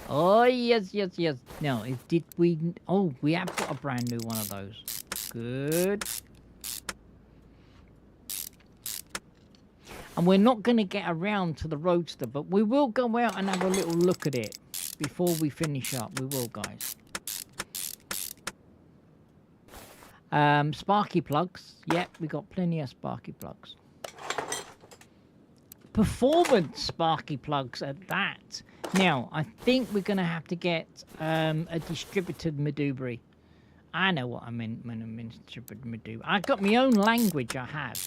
[SPEAKER 5] Oh, yes, yes, yes. Now, did we... Oh, we have got a brand new one of those. Good. And we're not going to get around to the Roadster, but we will go out and have a little look at it before we finish up. We will, guys. Sparky plugs. Yep, we got plenty of Sparky plugs. Performance Sparky plugs at that. Now, I think we're going to have to get a distributed Medubury. I know what I meant when I meant distributed Medubury. I got my own language, I have.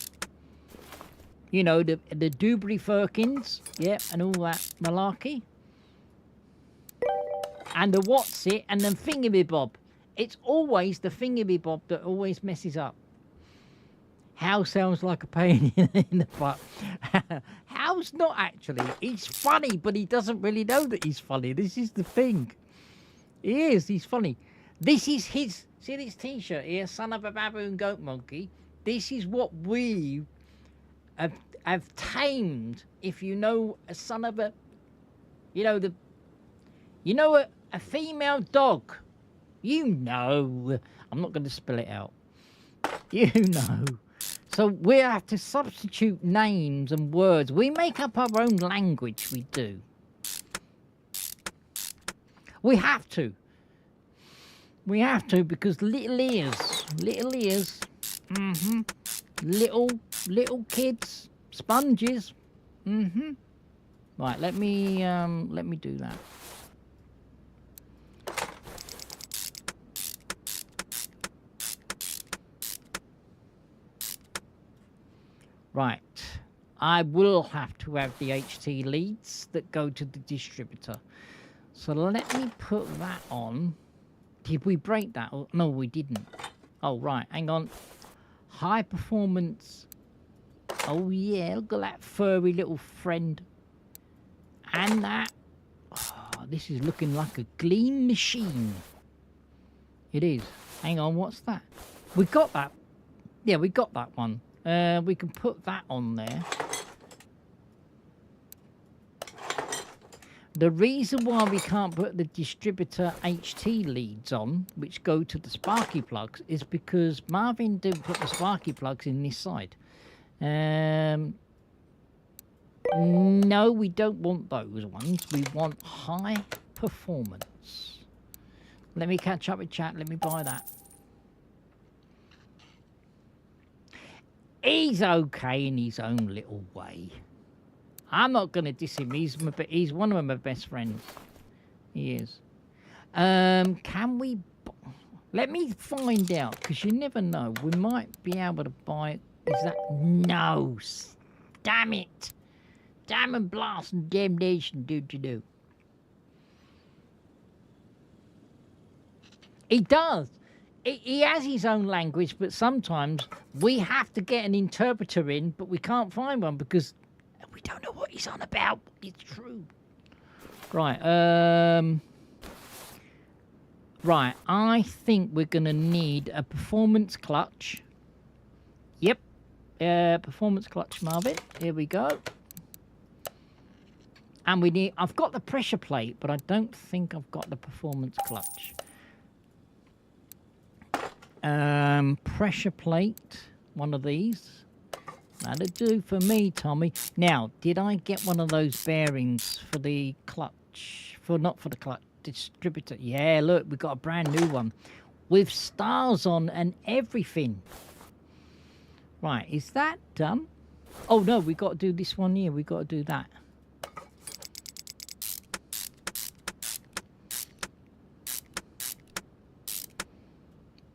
[SPEAKER 5] You know, the Dubry Firkins, yep, and all that malarkey. And the what's it, and the thingamabob. It's always the thingamabob that always messes up. Hal sounds like a pain in the butt. Hal's not actually. He's funny, but he doesn't really know that he's funny. This is the thing. He is, he's funny. This is his, see this t-shirt here, son of a baboon goat monkey? This is what we... I've tamed, if you know, a son of a, a female dog. You know. I'm not going to spell it out. You know. So we have to substitute names and words. We make up our own language, we do. We have to. We have to, because little ears, little kids, sponges, Right, let me do that. Right, I will have to have the HT leads that go to the distributor. So let me put that on. Did we break that? No, we didn't. Oh, right, hang on. High performance. Oh, yeah, look at that furry little friend. And that. Oh, this is looking like a gleam machine. It is. Hang on, what's that? We got that. Yeah, we got that one. We can put that on there. The reason why we can't put the distributor HT leads on, which go to the Sparky plugs, is because Marvin didn't put the Sparky plugs in this side. No, we don't want those ones. We want high performance. Let me catch up with chat. Let me buy that. He's okay in his own little way. I'm not going to diss him. He's one of my best friends. He is. Can we... Let me find out, because you never know. We might be able to buy... Is that... No. Damn it. Damn and blast and damnation, dude, you do. He does. He has his own language, but sometimes we have to get an interpreter in, but we can't find one because we don't know what he's on about. It's true. Right. Right. I think we're going to need a performance clutch. Yep. Performance clutch, Marvin. Here we go. And we need... I've got the pressure plate, but I don't think I've got the performance clutch. Pressure plate, one of these. That'll do for me, Tommy. Now, did I get one of those bearings for the clutch? Not for the clutch, distributor. Yeah, look, we've got a brand new one with stars on and everything. Right, is that done? Oh no, we got to do this one here. We got to do that.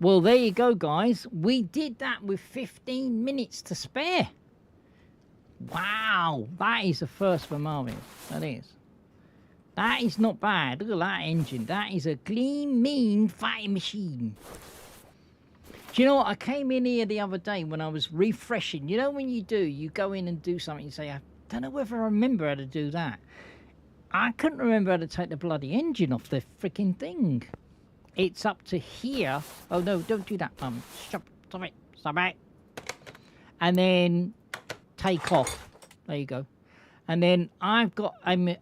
[SPEAKER 5] Well, there you go, guys. We did that with 15 minutes to spare. Wow, that is a first for Marvin. That is. That is not bad. Look at that engine. That is a clean, mean fighting machine. Do you know what? I came in here the other day when I was refreshing. You know when you go in and do something, you say, I don't know whether I remember how to do that. I couldn't remember how to take the bloody engine off the freaking thing. It's up to here. Oh no, don't do that, Mum. Stop it. Stop it. And then take off. There you go. And then I've got an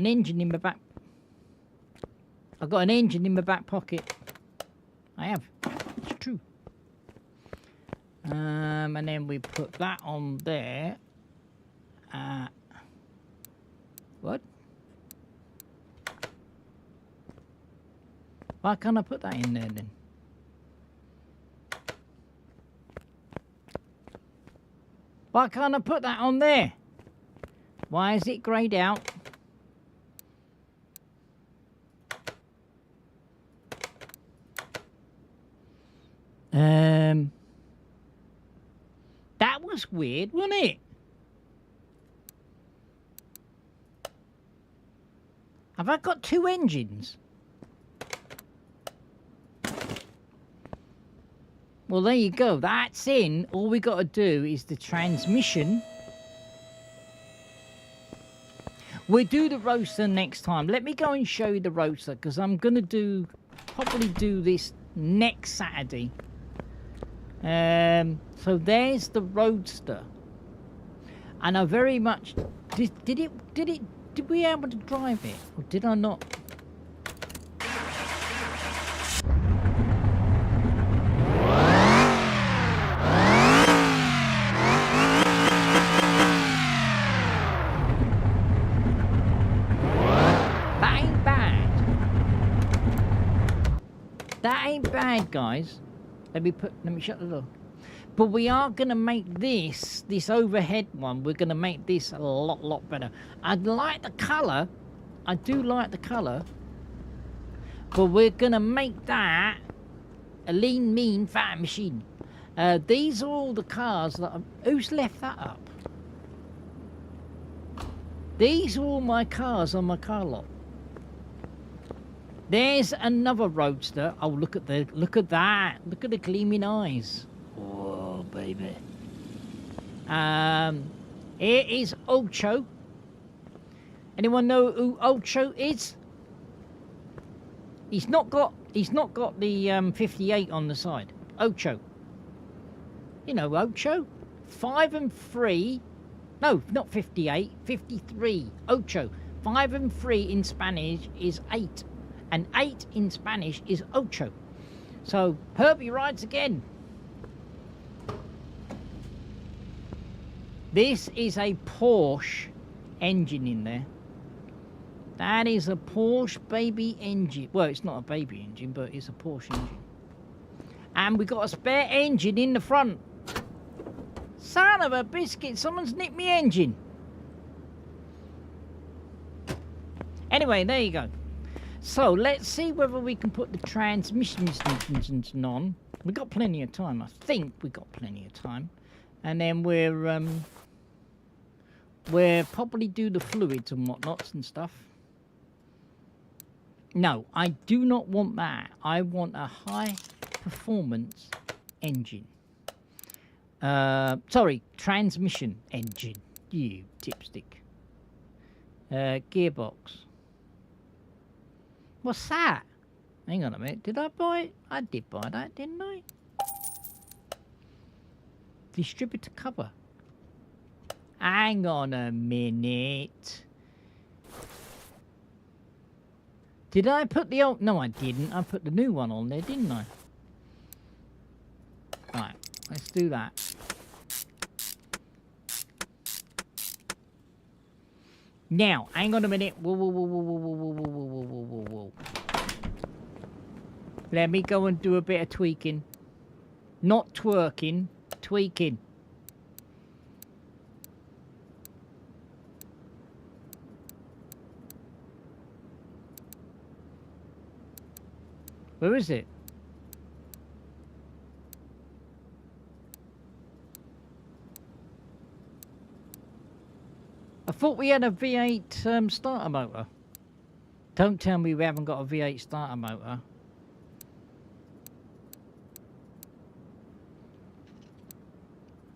[SPEAKER 5] engine in my back. I've got an engine in my back pocket. I have. It's true. And then we put that on there. What? Why can't I put that in there then? Why can't I put that on there? Why is it greyed out? That was weird, wasn't it? Have I got two engines? Well, there you go. That's in. All we got to do is the transmission. We'll do the roadster next time. Let me go and show you the roadster because I'm going to probably do this next Saturday. So there's the roadster. And I very much... Did we able to drive it? Or did I not? That ain't bad, guys. Let me shut the door. But we are going to make this overhead one, we're going to make this a lot better. I like the colour. I do like the colour. But we're going to make that a lean, mean, fat machine. These are all the cars that who's left that up? These are all my cars on my car lot. There's another roadster. Oh, look at that. Look at the gleaming eyes. Oh, baby. Here is Ocho. Anyone know who Ocho is? He's not got the 58 on the side. Ocho. You know Ocho? 5 and 3. No, not 58. 53. Ocho. 5 and 3 in Spanish is 8. And 8 in Spanish is ocho. So, Herbie rides again. This is a Porsche engine in there. That is a Porsche baby engine. Well, it's not a baby engine, but it's a Porsche engine. And we got a spare engine in the front. Son of a biscuit, someone's nicked me engine. Anyway, there you go. So let's see whether we can put the transmissions on. We've got plenty of time. I think we've got plenty of time. And then we'll probably do the fluids and whatnots and stuff. No, I do not want that. I want a high performance engine. Sorry, transmission engine. You dipstick. Gearbox. What's that? Hang on a minute. Did I buy it? I did buy that, didn't I? Distributor cover. Hang on a minute. Did I put the old... No, I didn't. I put the new one on there, didn't I? Right, let's do that. Now, hang on a minute. Whoa, whoa, whoa, whoa, whoa, whoa, whoa, whoa, whoa, whoa, whoa. Let me go and do a bit of tweaking. Not twerking, tweaking. Where is it? I thought we had a V8 starter motor. Don't tell me we haven't got a V8 starter motor.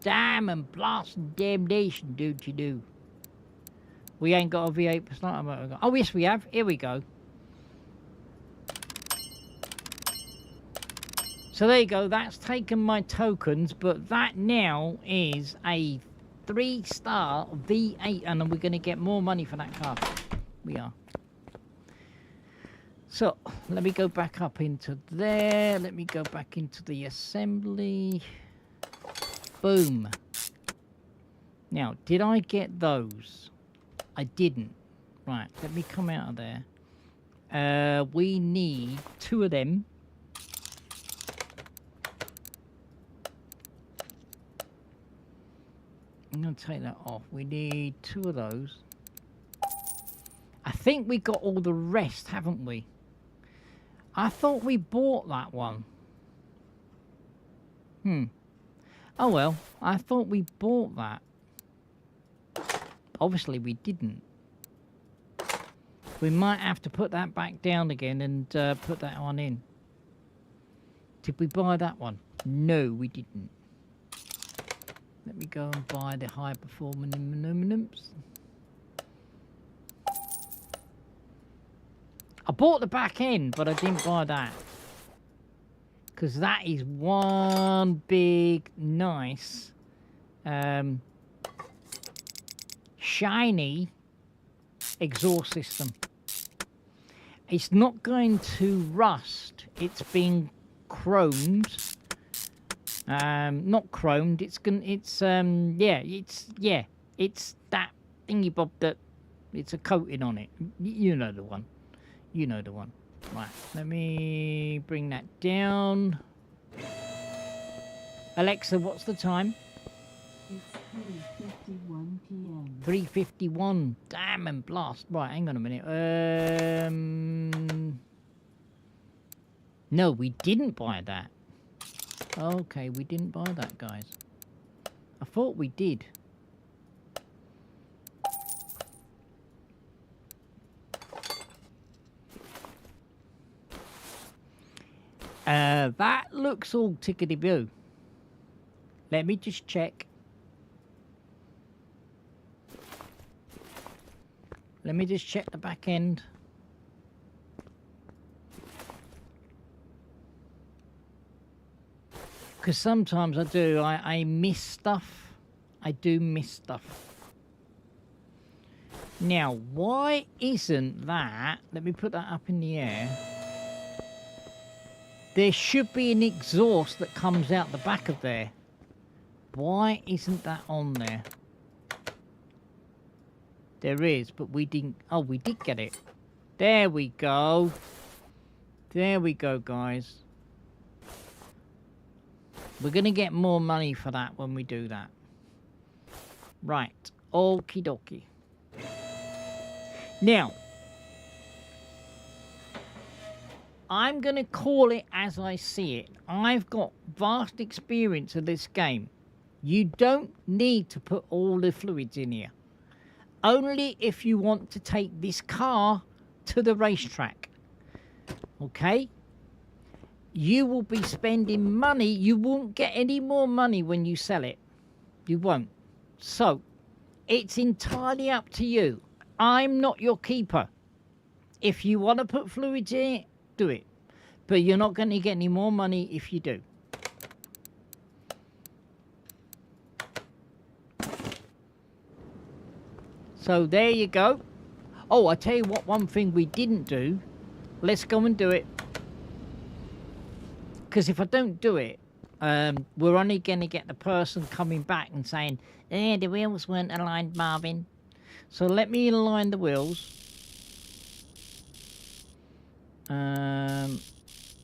[SPEAKER 5] Damn and blast and damnation, don't you do? We ain't got a V8 starter motor. Oh, yes, we have. Here we go. So there you go. That's taken my tokens, but that now is a 3-star V8, and we're going to get more money for that car. We are. So let me go back up into there. Let me go back into the assembly. Boom. Now, did I get those? I didn't. Right, let me come out of there. We need 2 of them. I'm going to take that off. We need 2 of those. I think we got all the rest, haven't we? I thought we bought that one. Oh well, I thought we bought that. Obviously we didn't. We might have to put that back down again and put that one in. Did we buy that one? No, we didn't. Let me go and buy the high performing aluminums. I bought the back end, but I didn't buy that. Because that is one big, nice, shiny exhaust system. It's not going to rust. It's been chromed. Not chromed. It's that thingy bob that it's a coating on it. You know the one. You know the one. Right, let me bring that down. Alexa, what's the time?
[SPEAKER 6] It's 3:51 p.m.
[SPEAKER 5] 3:51. Damn and blast. Right, hang on a minute. No, we didn't buy that. Okay, we didn't buy that, guys. I thought we did. That looks all tickety-boo. Let me just check. Let me just check the back end. Because sometimes I do. I miss stuff. I do miss stuff. Now, why isn't that... Let me put that up in the air. There should be an exhaust that comes out the back of there. Why isn't that on there? There is, but we didn't... Oh, we did get it. There we go. There we go, guys. We're going to get more money for that when we do that. Right. Okie dokie. Now, I'm going to call it as I see it. I've got vast experience of this game. You don't need to put all the fluids in here. Only if you want to take this car to the racetrack. Okay? You will be spending money. You won't get any more money when you sell it. You won't. So, it's entirely up to you. I'm not your keeper. If you want to put fluids in it, do it. But you're not going to get any more money if you do. So there you go. Oh, I tell you what, one thing we didn't do. Let's go and do it. Because if I don't do it, we're only going to get the person coming back and saying, the wheels weren't aligned, Marvin. So let me align the wheels.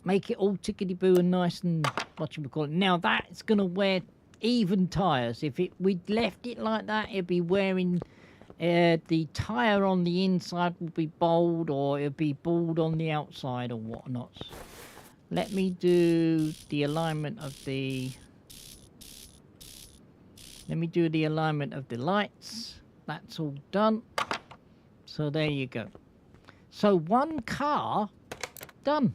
[SPEAKER 5] Make it all tickety-boo and nice and what you would call it. Now that's going to wear even tyres. If we'd left it like that, it'd be wearing... the tyre on the inside will be bald, or it'll be bald on the outside, or whatnot. Let me do the alignment of the... Let me do the alignment of the lights. That's all done. So there you go. So one car done.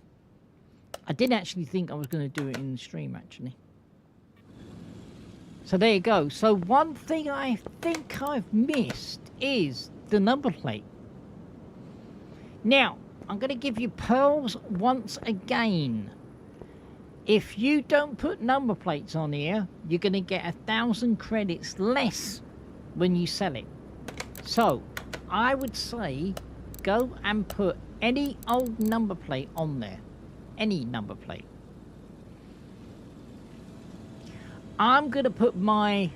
[SPEAKER 5] I didn't actually think I was going to do it in the stream, actually. So there you go. So one thing I think I've missed is the number plate. Now, I'm going to give you pearls once again. If you don't put number plates on here, you're going to get 1,000 credits less when you sell it. So, I would say go and put any old number plate on there. Any number plate. I'm going to put my...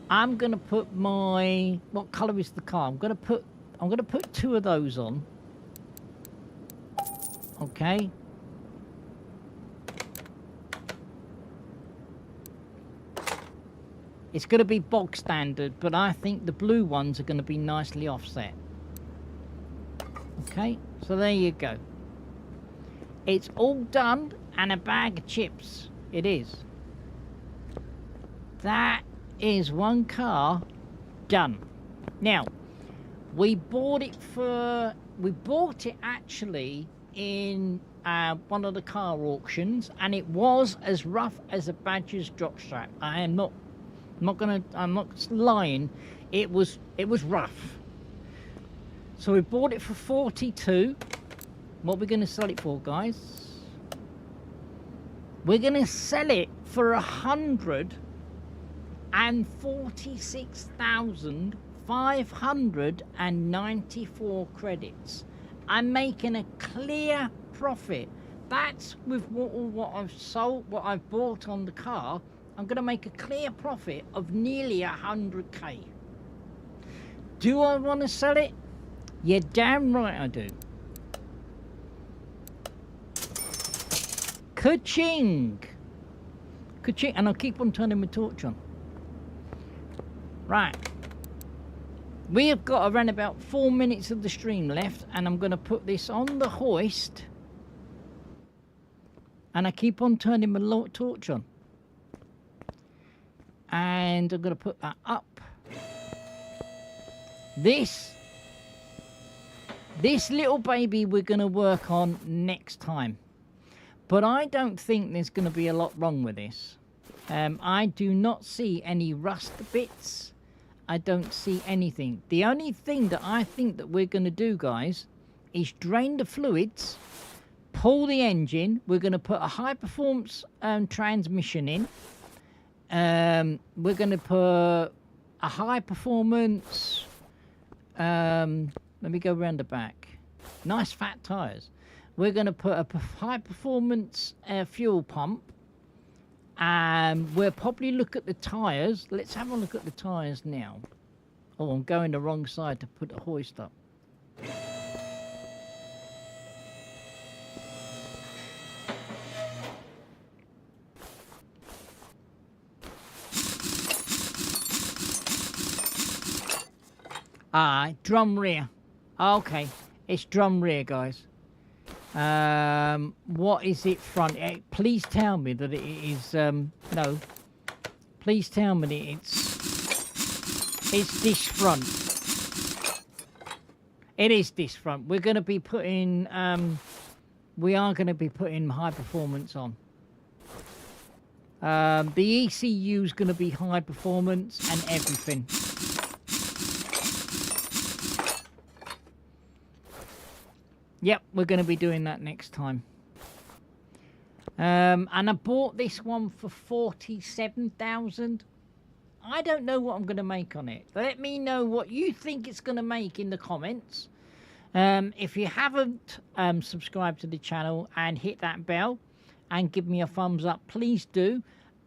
[SPEAKER 5] What colour is the car? I'm going to put 2 of those on. Okay. It's going to be bog standard, but I think the blue ones are going to be nicely offset. Okay, so there you go. It's all done, and a bag of chips. It is. That is one car done. Now, we bought it actually in one of the car auctions, and it was as rough as a Badger's drop strap. I'm not lying. It was rough. So we bought it for 42. What we're going to sell it for, guys? We're going to sell it for 146,594 credits. I'm making a clear profit. That's with what I've sold, what I've bought on the car. I'm going to make a clear profit of nearly 100k. Do I want to sell it? You're damn right I do. Ka-ching! Ka-ching! And I'll keep on turning my torch on. Right. We have got around about 4 minutes of the stream left, and I'm going to put this on the hoist. And I keep on turning my torch on. And I'm going to put that up. This little baby we're going to work on next time. But I don't think there's going to be a lot wrong with this. I do not see any rust bits. I don't see anything. The only thing that I think that we're going to do, guys, is drain the fluids, pull the engine. We're going to put a high performance transmission in. We're going to put a high performance... let me go around the back. Nice fat tyres. We're going to put a high performance fuel pump. We'll probably look at the tyres. Let's have a look at the tyres now. Oh, I'm going the wrong side to put the hoist up. Drum rear. Okay, it's drum rear, guys. What is it front? Please tell me that it is, no. Please tell me that it's this front. It is this front. We're going to be putting, we are going to be putting high performance on. The ECU is going to be high performance and everything. Yep, we're going to be doing that next time. And I bought this one for 47,000. I don't know what I'm going to make on it. Let me know what you think it's going to make in the comments. If you haven't subscribed to the channel and hit that bell and give me a thumbs up, please do.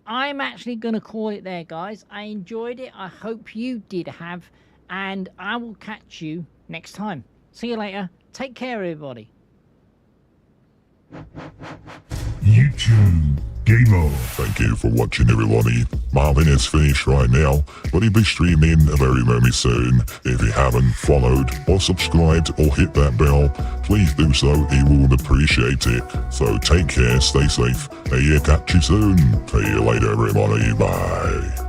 [SPEAKER 5] I'm actually going to call it there, guys. I enjoyed it. I hope you did have. And I will catch you next time. See you later. Take care, everybody.
[SPEAKER 4] YouTube Gamer.
[SPEAKER 7] Thank you for watching, everybody. Marvin is finished right now, but he'll be streaming very, very soon. If you haven't followed or subscribed or hit that bell, please do so. He would appreciate it. So take care, stay safe, and catch you soon. See you later, everybody. Bye.